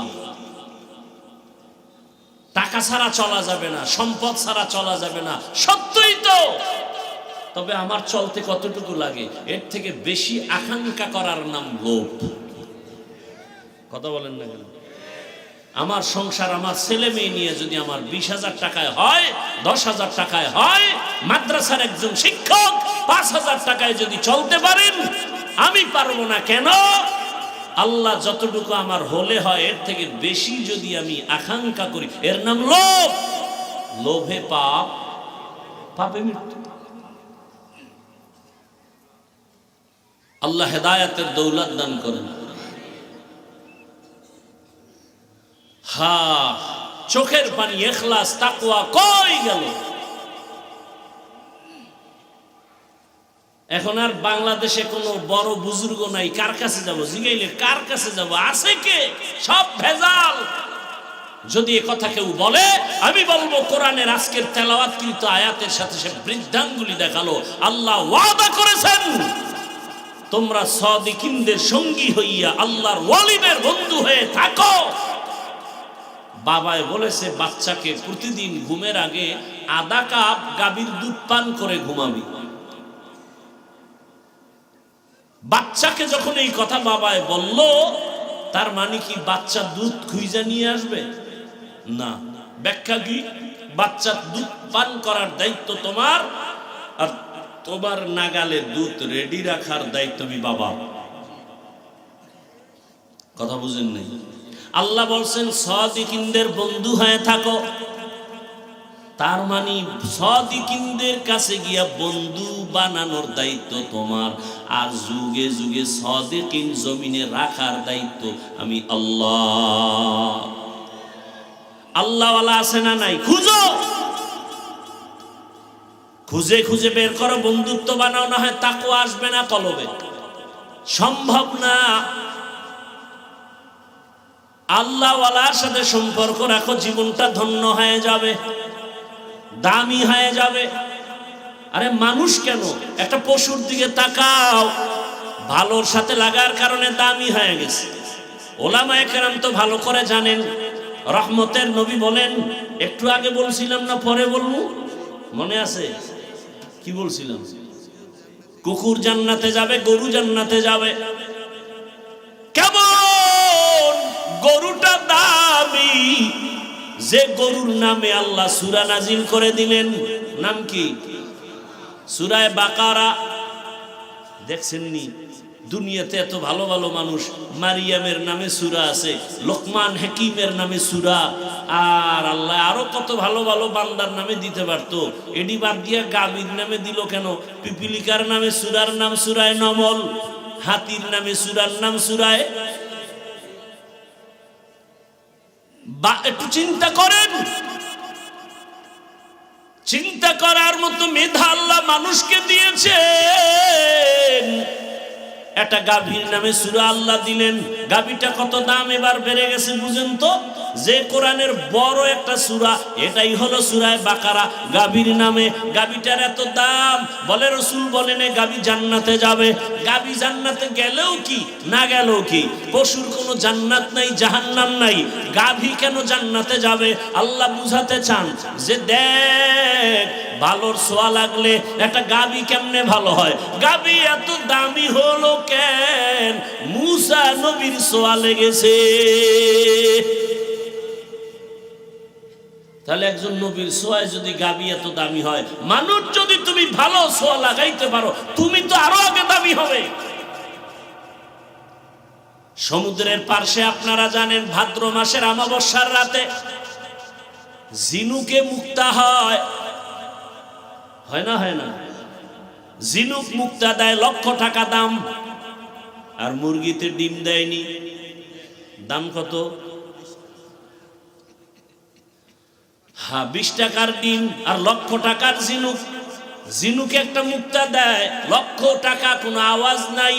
টাকা ছাড়া চলা যাবে না, সম্পদ ছাড়া চলা যাবে না, সত্যই তো। তবে আমার চলতে কতটুকু লাগে, এর থেকে বেশি আকাঙ্ক্ষা করার নাম লোভ। কথা বলেন না কেন? আমার সংসার, আমার ছেলে মেয়ে নিয়ে যদি আমার 20,000 টাকায় হয়, 10,000 টাকায় হয়, মাদ্রাসার একজন শিক্ষক 5,000 টাকায় যদি চলতে পারেন, আমি পারবো না কেন? আল্লাহ যতটুকু আমার হলে হয়, এর থেকে বেশি যদি আমি আকাঙ্ক্ষা করি, এর নাম লোভ। লোভে পাপ, পাপে মৃত্যু। আল্লাহ হেদায়েতের দৌলত দান করেন। চোখের পানি, ইখলাস, তাকওয়া কই গেল? এখন আর বাংলাদেশে কোনো বড় বুজুর্গ নাই। কার কাছে যাব? জিগাইলে কার কাছে যাব? আছে কে? সব ভেজাল। যদি এ কথা কেউ বলে, আমি বলবো কোরআনের আজকের তেলাওয়াতকৃত আয়াতের সাথে সে বৃদ্ধাঙ্গুলি দেখালো। আল্লাহ ওয়াদা করেছেন, তোমরা সাদিকিনদের সঙ্গী হইয়া আল্লাহর ওয়ালিদের বন্ধু হয়ে থাকো। বাবায় বলেছে বাচ্চাকে প্রতিদিন ঘুমের আগে আধা কাপ গাভীর দুধ পান করে ঘুমাবি। বাচ্চাকে যখন এই কথা বাবায় বলল, তার মানে কি বাচ্চা দুধ খুঁজে নিয়ে আসবে? না। ব্যাখ্যা কি? বাচ্চা দুধ পান করার দায়িত্ব তোমার, আর তোমার নাগালে দুধ রেডি রাখার দায়িত্ব আমি বাবা। কথা বুঝেন নাই? আল্লাহ বলছেন সাদিকিনদের বন্ধু হয়ে থাকো। তার মানে সাদিকিনদের কাছে গিয়া বন্ধু বানানোর দায়িত্ব তোমার, আর যুগে যুগে সাদিকিন জমিনে রাখার দায়িত্ব আমি আল্লাহ। আল্লাহওয়ালা আছে না নাই? খুঁজো, খুঁজে খুঁজে বের করো, বন্ধুত্ব বানাও, না হয় তাকওয়া আসবে না কলবে। সম্ভব না। আল্লাহওয়ালার সাথে সম্পর্ক রাখো, জীবনটা ধন্য হয়ে যাবে, দামি হয়ে যাবে। আরে মানুষ কেন, একটা পশুর দিকে তাকাও, ভালোর সাথে লাগার কারণে দামি হয়ে গেছে। ওলামায়ে কেরাম তো ভালো করে জানেন। রহমতের নবী বলেন, একটু আগে বলছিলাম না, পরে বলবো, মনে আছে? কি বলছিলাম? কুকুর জান্নাতে যাবে, গরু জান্নাতে যাবে। কেমন গরুটা দামি, যে গরুর নামে আল্লাহ সূরা নাজিল করে দিলেন। নাম কি? সূরা বাকারা। দেখছেননি? দুনিয়াতে এত ভালো ভালো মানুষ, মারিয়ামের নামে সূরা আছে, লোকমান হাকিমের নামে সূরা, আর আল্লাহ আরো কত ভালো ভালো বান্দার নামে দিতে পারতো। এডি বাদ দিয়া গাভীর নামে দিল কেন? পিপিলিকার নামে সূরার নাম সূরায়ে নমল, হাতির নামে সূরার নাম সূরায়ে। একটু চিন্তা করেন। চিন্তা করার মতো মেধা আল্লাহ মানুষকে দিয়েছেন। একটা গাভীর নামে সূরা আল্লাহ দিলেন। গাভীটা কত দাম এবার বেড়ে গেছে বুঝেন তো? যে কোরআনের বড় একটা সূরা, এটাই হলো সূরায়ে বাকারা, গাভীর নামে। গাভীটার এত দাম, বলে রাসূল বলেন এই গাভী জান্নাতে যাবে। গাভী জান্নাতে গেলেও কি, না গেলেও কি, পশুর কোনো জান্নাত নাই, জাহান্নাম নাই। গাভী কেন জান্নাতে যাবে? আল্লাহ বুঝাতে চান যে দেখ, ভালোর ছোঁয়া লাগলে একটা গাভী কেমনে ভালো হয়। গাভী এত দামি হলো কেন? মুসা নবীর ছোঁয়া লেগেছে। তাহলে একজন নবীর ছোঁয়ায় যদি গাভী এত দামি হয়, মানুষ যদি তুমি ভালো ছোঁয়া লাগাইতে পারো, তুমি তো আরো আগে দামি হবে। সমুদ্রের পার্শ্বে আপনারা জানেন, ভাদ্র মাসের অমাবস্যার রাতে ঝিনুকে মুক্তা হয়, হয় না? হয় না? ঝিনুক মুক্তা দেয়, লক্ষ টাকা দাম। আর মুরগিতে ডিম দেয়নি, দাম কত? 20 টাকার ডিম আর লক্ষ টাকার ঝিনুক। ঝিনুকে একটা মুক্তা দেয়, লক্ষ টাকা, কোনো আওয়াজ নাই।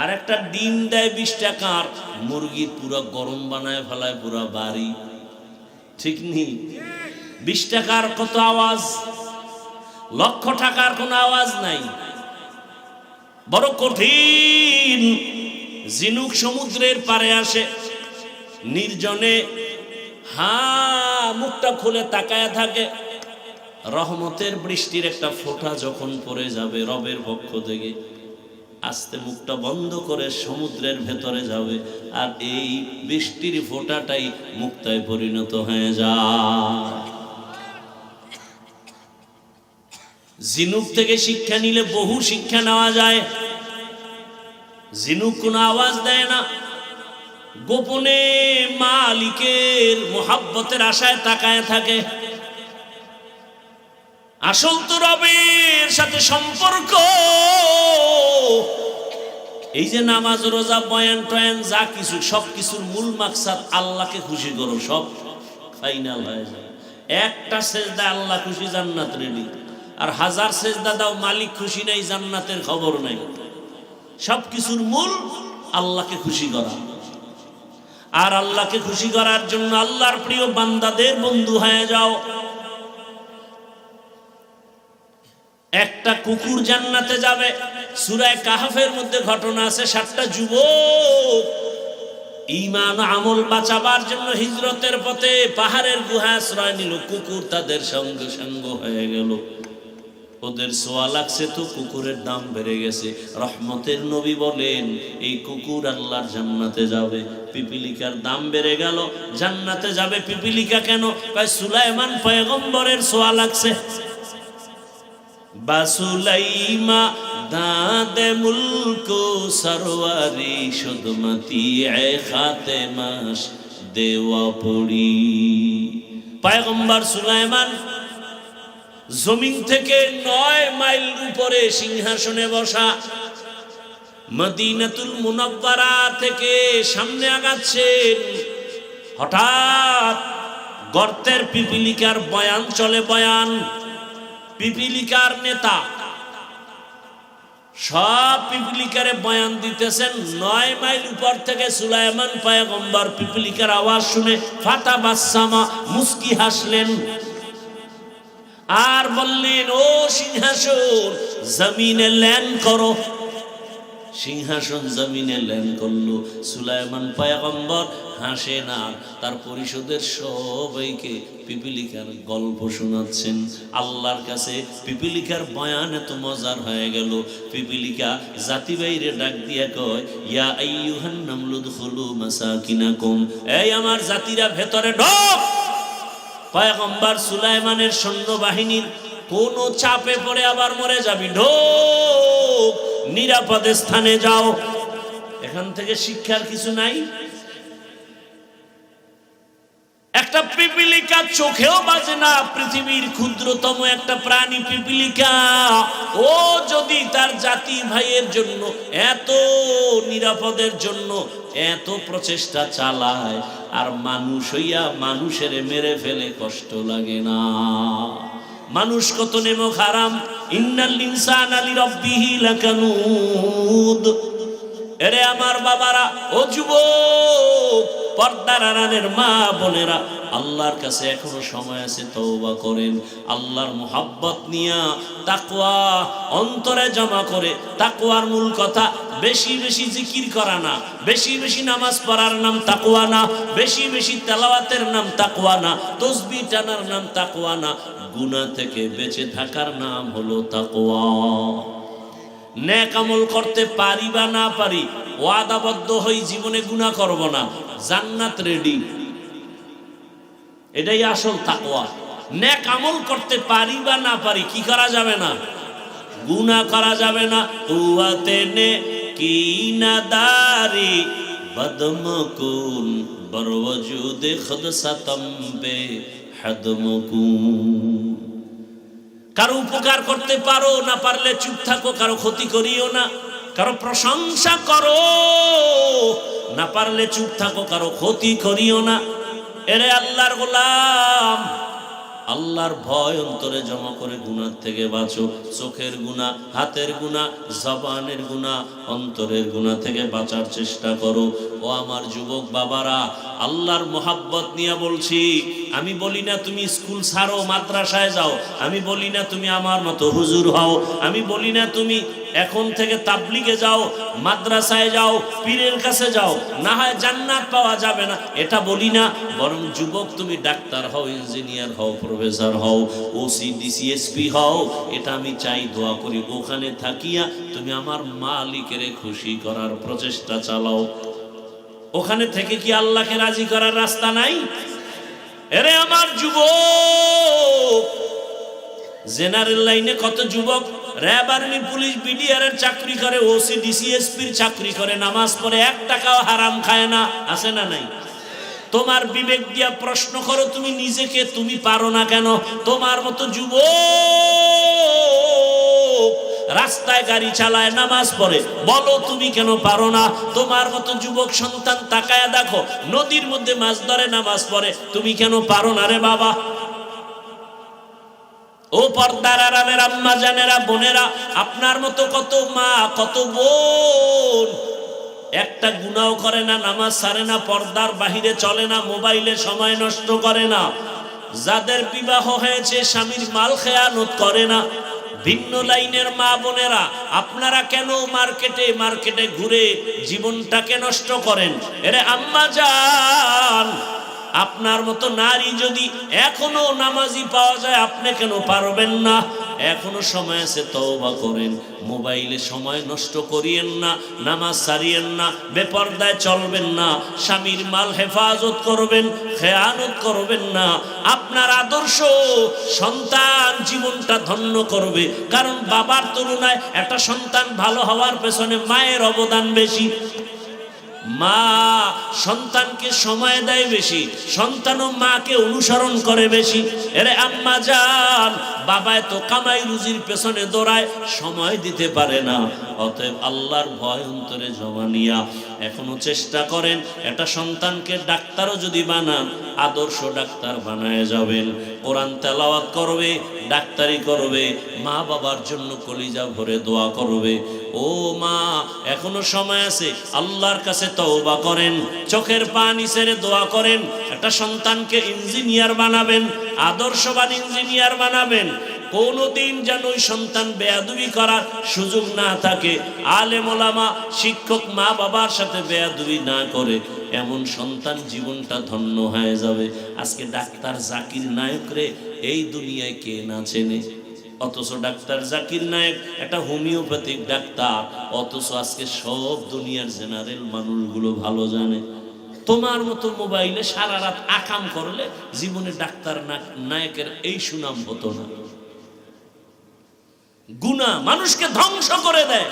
আর একটা ডিম দেয় 20 টাকার, মুরগি পুরো গরম বানায় ফেলায় পুরো বাড়ি। ঠিক নেই? 20 টাকার কত আওয়াজ, লক্ষ টাকার কোনো আওয়াজ নাই। বড় কঠিন। ঝিনুক সমুদ্রের পারে আসে, নির্জনে মুখটা খুলে তাকায় থাকে। রহমতের বৃষ্টির একটা ফোঁটা যখন পড়ে যাবে রবের পক্ষ থেকে, আস্তে মুখটা বন্ধ করে সমুদ্রের ভেতরে যাবে, আর এই বৃষ্টির ফোঁটাটাই মুক্তায় পরিণত হয়ে যায়। ঝিনুক থেকে শিক্ষা নিলে বহু শিক্ষা নেওয়া যায়। ঝিনুক কোনো আওয়াজ দেয় না, গোপনে মালিকের মোহাব্বতের আশায় তাকায় থাকে। আসল তো রবের সাথে সম্পর্ক। এই যে নামাজ রোজা বয়ান টয়ান যা কিছু সব কিছুর মূল মাকসাদ আল্লাহকে খুশি করো, সব ফাইনাল হয়ে যায়। একটা সেজদা আল্লাহ খুশি, জান্নাত রেডি। আর হাজার সেজদা দাও, মালিক খুশি নাই, জান্নাতের খবর নাই। সব কিছুর মূল আল্লাহকে খুশি করা। আর আল্লাহকে খুশি করার জন্য আল্লাহর প্রিয় বান্দাদের বন্ধু হয়ে যাও। একটা কুকুর জান্নাতে যাবে, সূরা কাহফের মধ্যে ঘটনা আছে। 7টা যুবক ঈমান আমল বাঁচাবার জন্য হিজরতের পথে পাহাড়ের গুহায় আশ্রয় নিল। কুকুর তাদের সঙ্গে সঙ্গ হয়ে গেল। ওদের সোয়া লাগছে তো কুকুরের দাম বেড়ে গেছে। রহমতের নবী বলেন এই কুকুর আল্লাহর জান্নাতে যাবে। পিপিলিকার দাম বেড়ে গেল, জান্নাতে যাবে পিপিলিকা কেন? কয় সুলাইমান পয়গম্বরের সোয়া লাগছে। বাসুলাইমা দাদে মুলকো সরওয়ারি সুদমতি এ খাতেমাস দেওয়া পড়ি। পয়গম্বর সুলাইমান জমিন থেকে 9 মাইল উপরে সিংহাসনে বসা। মদিনাতুল মুনাব্বারা থেকে সামনে আগাচ্ছেন, হঠাৎ গর্তের পিপিলিকার বয়ান চলে। বয়ান পিপিলিকার নেতা সব পিপিলিকারে বয়ান দিতেছেন। 9 মাইল উপর থেকে সুলাইমান পয়গম্বর পিপিলিকার আওয়াজ শুনে ফাতাবাসসামা, মুস্কি হাসলেন আর বললেন ও সিংহাসন জমিনে ল্যান্ড করো। সিংহাসন জমিনে ল্যান্ড করলো। সুলাইমান পয়গম্বর হাসেন আর তার পরিষদের সবাইকে পিপিলিকার গল্প শোনাচ্ছেন। আল্লাহর কাছে পিপিলিকার বয়ান এত মজার হয়ে গেল। পিপিলিকা জাতি বাইরে ডাক দিয়া কয় ইয়া আইয়ুহান নামলু দুখুলু মাসাকিনাকুম, এই আমার জাতিরা ভেতরে ঢোক। পয়গম্বর সুলাইমানের সৈন্যবাহিনীর কোন চাপে পড়ে আবার মরে যাবি, ঢোক, নিরাপদে স্থানে যাও। এখান থেকে শিক্ষার কিছু নাই? একটা পিপিলিকা চোখেও বাজে না, পৃথিবীর ক্ষুদ্রতম একটা প্রাণী পিপিলিকা। ও যদি তার জাতি ভাইয়ের জন্য এত নিরাপদের জন্য এত প্রচেষ্টা চালায়, আর মানুষ হইয়া মানুষের মেরে ফেলে কষ্ট লাগে না? মানুষ কত নেমো হারাম। ইন্নাল ইনসানা লিরাব্বিহি লাকানুদ। এরে আমার বাবারা, ও যুবক, পর্দার আড়ালের মা বোনেরা, আল্লাহর কাছে এখনো সময় আছে, তওবা করেন। আল্লাহর মুহাব্বত নিয়া তাকওয়া অন্তরে জমা করে। তাকওয়ার মূল কথা বেশি বেশি জিকির করা না, বেশি বেশি নামাজ পড়ার নাম তাকওয়া না, বেশি বেশি তেলাওয়াতের নাম তাকওয়া না, তাসবিহ টানার নাম তাকওয়া না। গুনাহ থেকে বেঁচে থাকার নাম হলো তাকওয়া। নেক আমল করতে পারি বা না পারি, ওয়াদাবদ্ধ হই জীবনে গুনাহ করব না, জান্নাত রেডি। এটাই আসল তাকওয়া। নেক আমল করতে পারি বা না পারি, কি করা যাবে না? গুনাহ করা যাবে না। কুওয়াতে নে কি নাদারি বদমকুন বরওজুদ খুদ সতম বে হাদমকুন। কারো উপকার করতে পারো, না পারলে চুপ থাকো, কারো ক্ষতি করিও না। কারো প্রশংসা করো, না পারলে চুপ থাকো, কারো ক্ষতি করিও না। এরে আল্লাহর গোলাম, আল্লাহর ভয় অন্তরে জমা করে গুনাহ থেকে বাঁচো। চোখের গুনাহ, হাতের গুনাহ, জবানের গুনাহ, অন্তরের গুনাহ থেকে বাঁচার চেষ্টা করো। ও আমার যুবক বাবারা, আল্লাহর মোহাব্বত নিয়ে বলছি। আমি বলি না তুমি স্কুল ছাড়ো, মাদ্রাসায় যাও। আমি বলি না তুমি আমার মতো হুজুর হও। আমি বলি না তুমি এখন থেকে তাবলিগে যাও, মাদ্রাসায় যাও, পীরের কাছে যাও, না হয় জান্নাত পাওয়া যাবে না, এটা বলি না। বরং যুবক তুমি ডাক্তার হও, ইঞ্জিনিয়ার হও, প্রফেসর হও, ওসি ডিসি এসপি হও, এটা আমি চাই, দোয়া করি। ওখানে থাকিয়া তুমি আমার মালিকের খুশি করার প্রচেষ্টা চালাও। ওখানে থেকে কি আল্লাহকে রাজি করার রাস্তা নাই? এরে আমার যুবক, জেনারেল লাইনে কত যুবক র‍্যাব, আর্মি, পুলিশ, বিডিআর এর চাকরি করে, ওসি ডিসি এসপির চাকরি করে, নামাজ পড়ে, 1 টাকাও হারাম খায় না। আছে না নাই? তোমার বিবেক দিয়া প্রশ্ন করো তুমি নিজেকে, তুমি পারো না কেন? তোমার মতো যুবক রাস্তায় গাড়ি চালায়, নামাজ পড়ে, বলো তুমি কেন পারো না? তোমার মতো যুবক সন্তান তাকায়া দেখো, নদীর মধ্যে মাছ ধরে, নামাজ পড়ে, তুমি কেন পারো না রে বাবা? ও পর্দার আড়ালের আম্মা জানেরা, বোনেরা, আপনার মতো কত মা, কত বোন একটা গুনাহ করে না, নামাজ ছাড়ে না, পর্দার বাহিরে চলে না, মোবাইলে সময় নষ্ট করে না, যাদের বিবাহ হয়েছে স্বামীর মাল খেয়ানত করে না। ভিন্ন লাইনের মা বোনেরা, আপনারা কেন মার্কেটে ঘুরে জীবনটাকে নষ্ট করেন? এরে আম্মা জান, আপনার মতো নারী যদি এখনো নামাজি পাওয়া যায়, আপনি কেন পারবেন না? এখনো সময় আছে, তওবা করেন। মোবাইলে সময় নষ্ট করিয়েন না, নামাজ ছাড়িয়েন না, বেপরদায় চলবেন না, স্বামীর মাল হেফাজত করবেন, খেয়ানত করবেন না। আপনার আদর্শ সন্তান জীবনটা ধন্য করবে, কারণ বাবার তুলনায় একটা সন্তান ভালো হওয়ার পেছনে মায়ের অবদান বেশি। মা সন্তানকে সময় দেয় বেশি, সন্তানও মাকে অনুসরণ করে বেশি। এরে আম্মা জান, বাবায় তো কামাই রুজির পেছনে দৌড়ায়, সময় দিতে পারে না। অতএব আল্লাহর ভয় অন্তরে জমা নিয়া এখনো চেষ্টা করেন, একটা সন্তানকে ডাক্তারও যদি বানান, আদর্শ ডাক্তার বানায় যাবেন। কোরআন তেলাওয়াত করবে, ডাক্তারি করবে, মা বাবার জন্য কলিজা ভরে দোয়া করবে। ও মা, এখনো সময় আছে, আল্লাহর কাছে তওবা করেন, চোখের পানি ছেড়ে দোয়া করেন। একটা সন্তানকে ইঞ্জিনিয়ার বানাবেন, আদর্শবান ইঞ্জিনিয়ার বানাবেন। কোনদিন যেন ওই সন্তান বেয়াদবি করার সুযোগ না থাকে, আলেম ওলামা শিক্ষক মা বাবার সাথে বেয়াদবি না করে, এমন সন্তান জীবনটা ধন্য হয়ে যাবে। আজকে ডাক্তার জাকির নায়ক রে এই দুনিয়ায় কে না চেনে? অথচ ডাক্তার জাকির নায়েক একটা হোমিওপ্যাথিক ডাক্তার, অথচ আজকে সব দুনিয়ার জেনারেল মানুষগুলো ভালো জানে। তোমার মতো মোবাইলে সারা রাত আকাম করলে জীবনে ডাক্তার নায়কের এই সুনাম হতো না। গুনাহ মানুষকে ধ্বংস করে দেয়,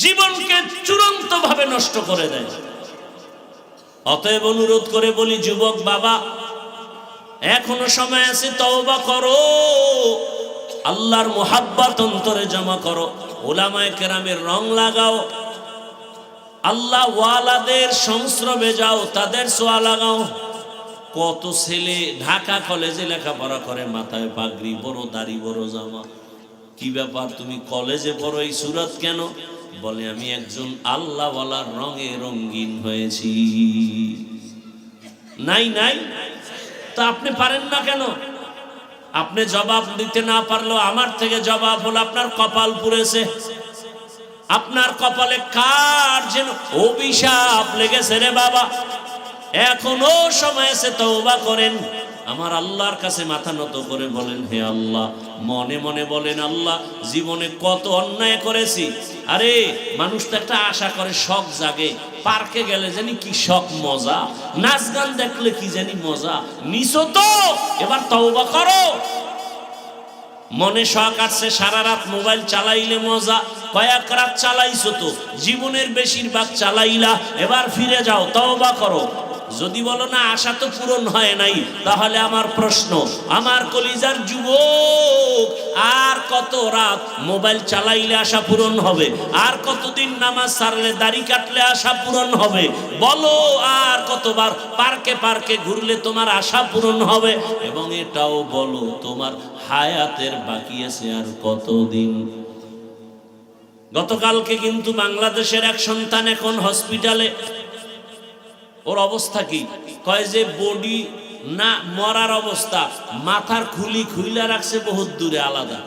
জীবনকে চূড়ান্ত ভাবে নষ্ট করে দেয়। অতএব অনুরোধ করে বলি, যুবক বাবা, এখনো সময় আছে, তওবা করো, আল্লাহর মুহাব্বত অন্তরে জমা করো, উলামায়ে কেরামের রং লাগাও, আল্লাহ ওয়ালাদের সংস্রবে যাও, তাদের ছোঁয়া লাগাও। কত ছেলে ঢাকা কলেজে লেখাপড়া করে, মাথায় পাগড়ি, বড় দাড়ি, বড় জামা। কি ব্যাপার, তুমি কলেজে পড়ো এই সুরত কেন? বলে আমি একজন আল্লাহওয়ালার রঙে রঙিন হয়েছি। নাই নাই, তা আপনি পারেন না কেন? আপনি জবাব দিতে না পারলেও আমার থেকে জবাব হলো, আপনার কপাল পুড়েছে। আপনার কপালে কার যেন অভিশাপ লেগেছে রে বাবা। এখনো সময় আছে, তওবা করেন, আমার আল্লাহর কাছে মাথা নত করে বলেন, হে আল্লাহ। মনে মনে বলেন, আল্লাহ জীবনে কত অন্যায় করেছি। আরে মানুষ তো একটা আশা করে, শখ জাগে, পার্কে গেলে জানি কি শখ, মজা, নাচ গান দেখলে কি জানি মজা, নিছো তো, এবার তওবা করো। মনে শখ আসছে, সারা রাত মোবাইল চালাইলে মজা, কয়েক রাত চালাইছো তো, জীবনের বেশিরভাগ চালাইলা, এবার ফিরে যাও, তওবা করো। যদি বলো না আশা তো পূরণ হয় নাই, তাহলে আমার প্রশ্ন, আমার কলিজার যুবক, আর কত রাত মোবাইল চালাইলে আশা পূরণ হবে? আর কতদিন নামাজ ছাড়লে, দাড়ি কাটলে আশা পূরণ হবে? বলো, আর কতবার পার্কে পার্কে ঘুরলে তোমার আশা পূরণ হবে? এবং এটাও বলো, তোমার হায়াতের বাকি আছে আর কতদিন? গতকালকে কিন্তু বাংলাদেশের এক সন্তান এখন হসপিটালে। ওর অবস্থা কি? কয় যে বডি না মরার অবস্থা, মাথার খুলি খুইলা রাখছে বহুত দূরে আলাদা।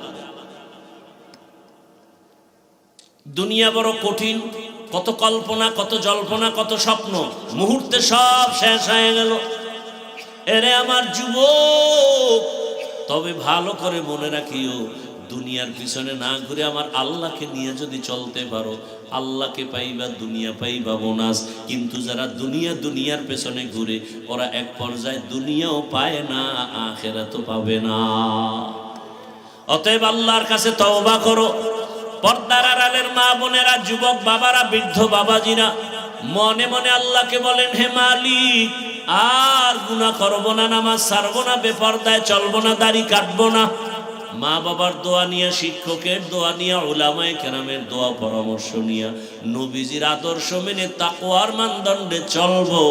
দুনিয়া বড় কঠিন, কত কল্পনা, কত জল্পনা, কত স্বপ্ন, মুহূর্তে সব শেষ হয়ে গেল। এরে আমার যুবক, তবে ভালো করে মনে রাখিও, দুনিয়ার পিছনে না ঘুরে আমার আল্লাহকে নিয়ে যদি চলতে পারো, আল্লাহকে পাইবা, দুনিয়া পাইবা বোনাস। কিন্তু যারা দুনিয়ার পেছনে ঘুরে, ওরা এক পর্যায়ে দুনিয়াও পায় না, আখিরাতও পাবে না। অতএব আল্লাহর কাছে তওবা করো। পর্দার আড়ালের মা বোনেরা, যুবক বাবারা, বৃদ্ধ বাবাজিরা, মনে মনে আল্লাহকে বলেন, হে মালিক, আর গুনাহ করবো না, নামাজ ছাড়বো না, বেপরদায় চলবো না, দাড়ি কাটবো না। মা বাবার দোয়া নিয়ে, শিক্ষকের দোয়া নিয়ে, উলামায়ে কেরামের দোয়া পরামর্শ নিয়ে, নবীজির আদর্শ মেনে তাকওয়ার মানদণ্ডে চলবো।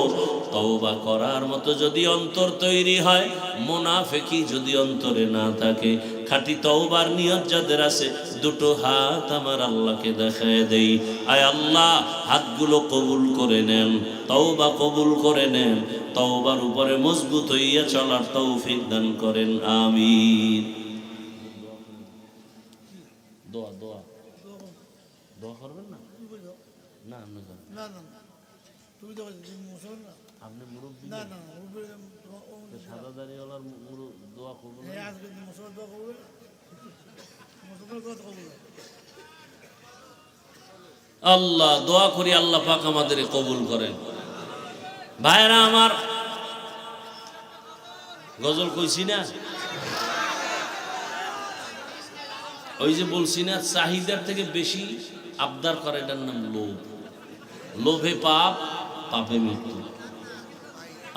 তওবা করার মতো যদি অন্তর তৈরি হয়, মুনাফিকি যদি অন্তরে না থাকে, খাঁটি তওবার নিয়ত যাদের আছে, দুটো হাত আমার আল্লাহকে দেখায় দেই। আয় আল্লাহ, হাতগুলো কবুল করে নেন, তওবা কবুল করে নেন, তওবার উপরে মজবুত হইয়া চলার তৌফিক দান করেন, আমিন। দোয়া দোয়া দোয়া করবেন না? না আপনি করেন না, আপনি মুরব্বী না, সাদা দাড়িওয়ালার দোয়া করবেন। আল্লাহ দোয়া করি আল্লাহ পাক আমাদের কবুল করেন। ভাইরা আমার, গজল কইছি না, ওই যে বলছি না, চাহিদার থেকে বেশি আবদার করে, এটার নাম লোভ। লোভে পাপ, পাপে মৃত্যু।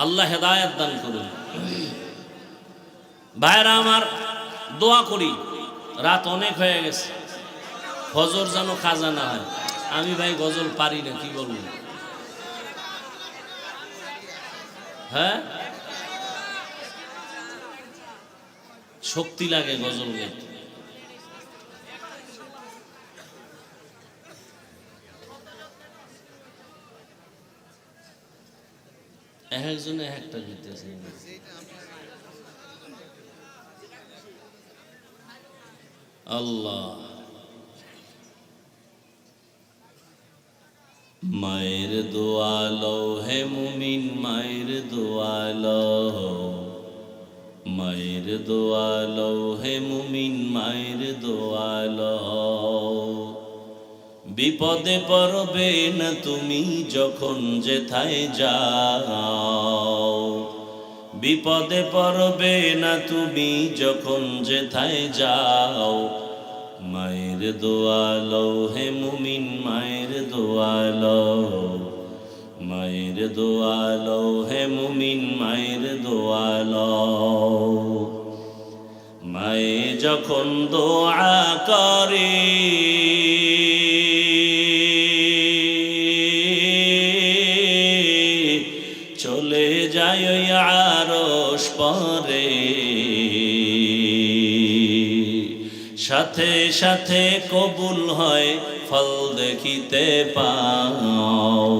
আল্লাহ হেদায়েত দান করুন। ভাইরা আমার, দোয়া করি, রাত অনেক হয়ে গেছে, ফজর যেন কাজা না হয়। আমি ভাই গজল পারি না, কি বলবো? হ্যাঁ, শক্তি লাগে গজল গাইতে। একজনে একটা দিতেছে। আল্লাহ, মায়ের দোয়া লও হে মুমিন, মায়ের দোয়া লও, মায়ের দোয়া লও হে মুমিন, মায়ের দোয়া লও। বিপদে পড়বে না তুমি যখন যেথায় যাও, বিপদে পড়বে না তুমি যখন যেথায় যাও। মায়ের দোয়া লও হে মুমিন, মায়ের দোয়া লও, মায়ের দোয়া লও হে মুমিন, মায়ের দোয়া লও। মায়ে যখন দোয়া করে, চলে যায় ওই আরশ পরে, সাথে সাথে কবুল হয় ফল দেখিতে পাও,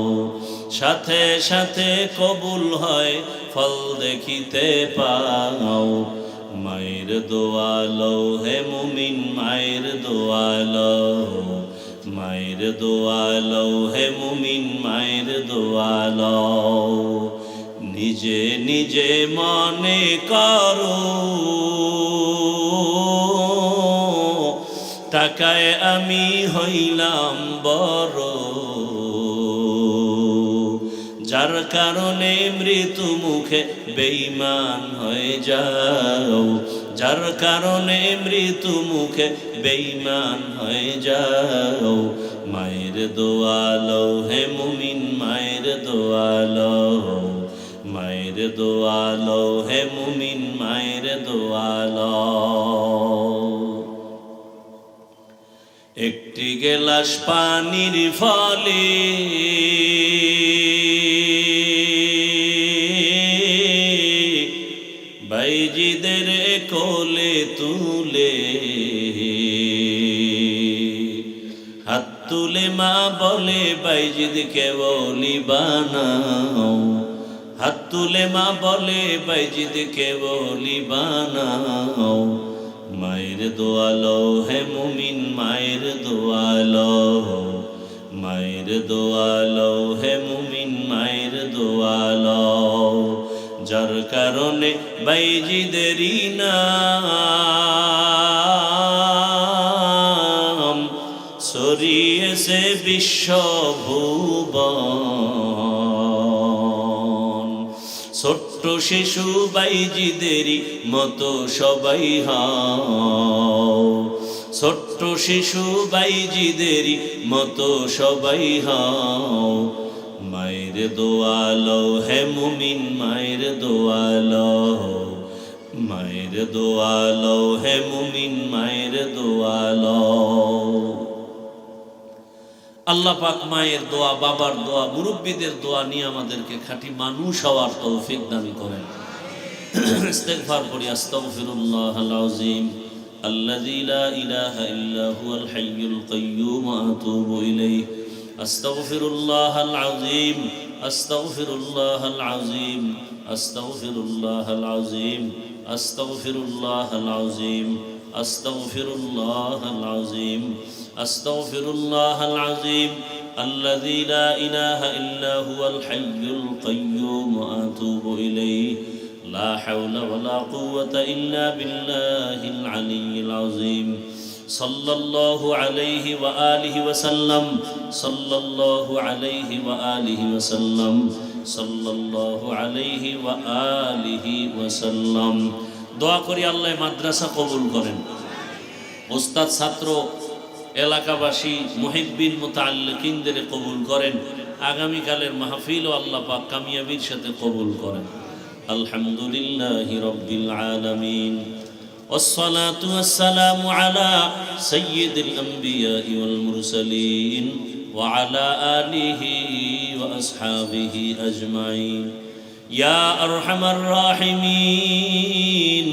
সাথে সাথে কবুল হয় ফল দেখিতে পাও। মায়ের দোয়া লও হে মুমিন, মায়ের দোয়া লও, মায়ের দোয়া লও হে মুমিন, মায়ের দোয়া লও। নিজে নিজে মনে করো, টাকায় আমি হইলাম বড়, যার কারণে মৃত্যু মুখে বেঈমান হয়ে যাও, যার কারণে মৃত্যু মুখে বেঈমান হয়ে যাও। মায়ের দোয়া লও হে মুমিন, মায়ের দোয়া লও, মায়ের দোয়া লও হে মুমিন, মায়ের দোয়া লও। একটি গেলাস পানির ফলে বাইজিদের কোলে তুলে, হাত তুলে মা বলে বাইজিদকে ওলি বানাও, হাত তুলে মা বলে বাইজিদকে ওলি বানাও। মায়ের দোয়া লও হে মুমিন, মায়ের দোয়া লও, মায়ের দোয়া লও হে মুমিন, মায়ের দোয়া লও। যার কারণে বাইজিদেরই নাম ছড়িয়েছে বিশ্বভুবন। ছোট্ট শিশু বাইজিদেরই মতো সবাই হও, ছোট্ট শিশু বাইজিদেরই মতো সবাই হও। মায়ের দোয়া লও হে মুমিন, মায়ের দোয়া লও, মায়ের দোয়া লও হে মুমিন, মায়ের দোয়া লও। আল্লাহ পাক মায়ের দোয়া, বাবার দোয়া, মুরব্বীদের দোয়া নিয়ে আমাদেরকে খাঁটি মানুষ হওয়ার তৌফিক দান করেন। ইস্তিগফার করি। আস্তাগফিরুল্লাহাল আযীম আল্লাযী লা ইলাহা ইল্লা হুয়াল হাইয়ুল কাইয়্যুম ওয়া আতুবু ইলাইহি। আস্তাগফিরুল্লাহাল আযীম আস্তাগফিরুল্লাহাল আযীম আস্তাগফিরুল্লাহাল আযীম আস্তাগফিরুল্লাহাল আযীম আস্তাগফিরুল্লাহাল আযীম আস্তাগফিরুল্লাহাল আযীম আল্লাযী লা ইলাহা ইল্লা হুয়াল হাইয়ুল কাইয়্যুম ওয়া আতুবু ইলাইহি। লা হাওলা ওয়ালা কুওয়াতা ইল্লা বিল্লাহিল আলিয়্যিল আযীম। সাল্লাল্লাহু আলাইহি ওয়া আলিহি ওয়া সাল্লাম, সাল্লাল্লাহু আলাইহি ওয়া আলিহি ওয়া সাল্লাম, সাল্লাল্লাহু আলাইহি ওয়া আলিহি ওয়া সাল্লাম। দোয়া করি আল্লাহ মাদ্রাসা কবুল করেন, ওস্তাদ ছাত্র এলাকাবাসী মুহিব্বিন মুতাআল্লিকিনদের কবুল করেন। আগামীকালের মাহফিলও আল্লাহ পাক কামিয়াবির সাথে কবুল করেন। আলহামদুলিল্লাহি রাব্বিল আলামিন। والصلاة والسلام على سيد الأنبياء والمرسلين وعلى آله وأصحابه أجمعين يا أرحم الراحمين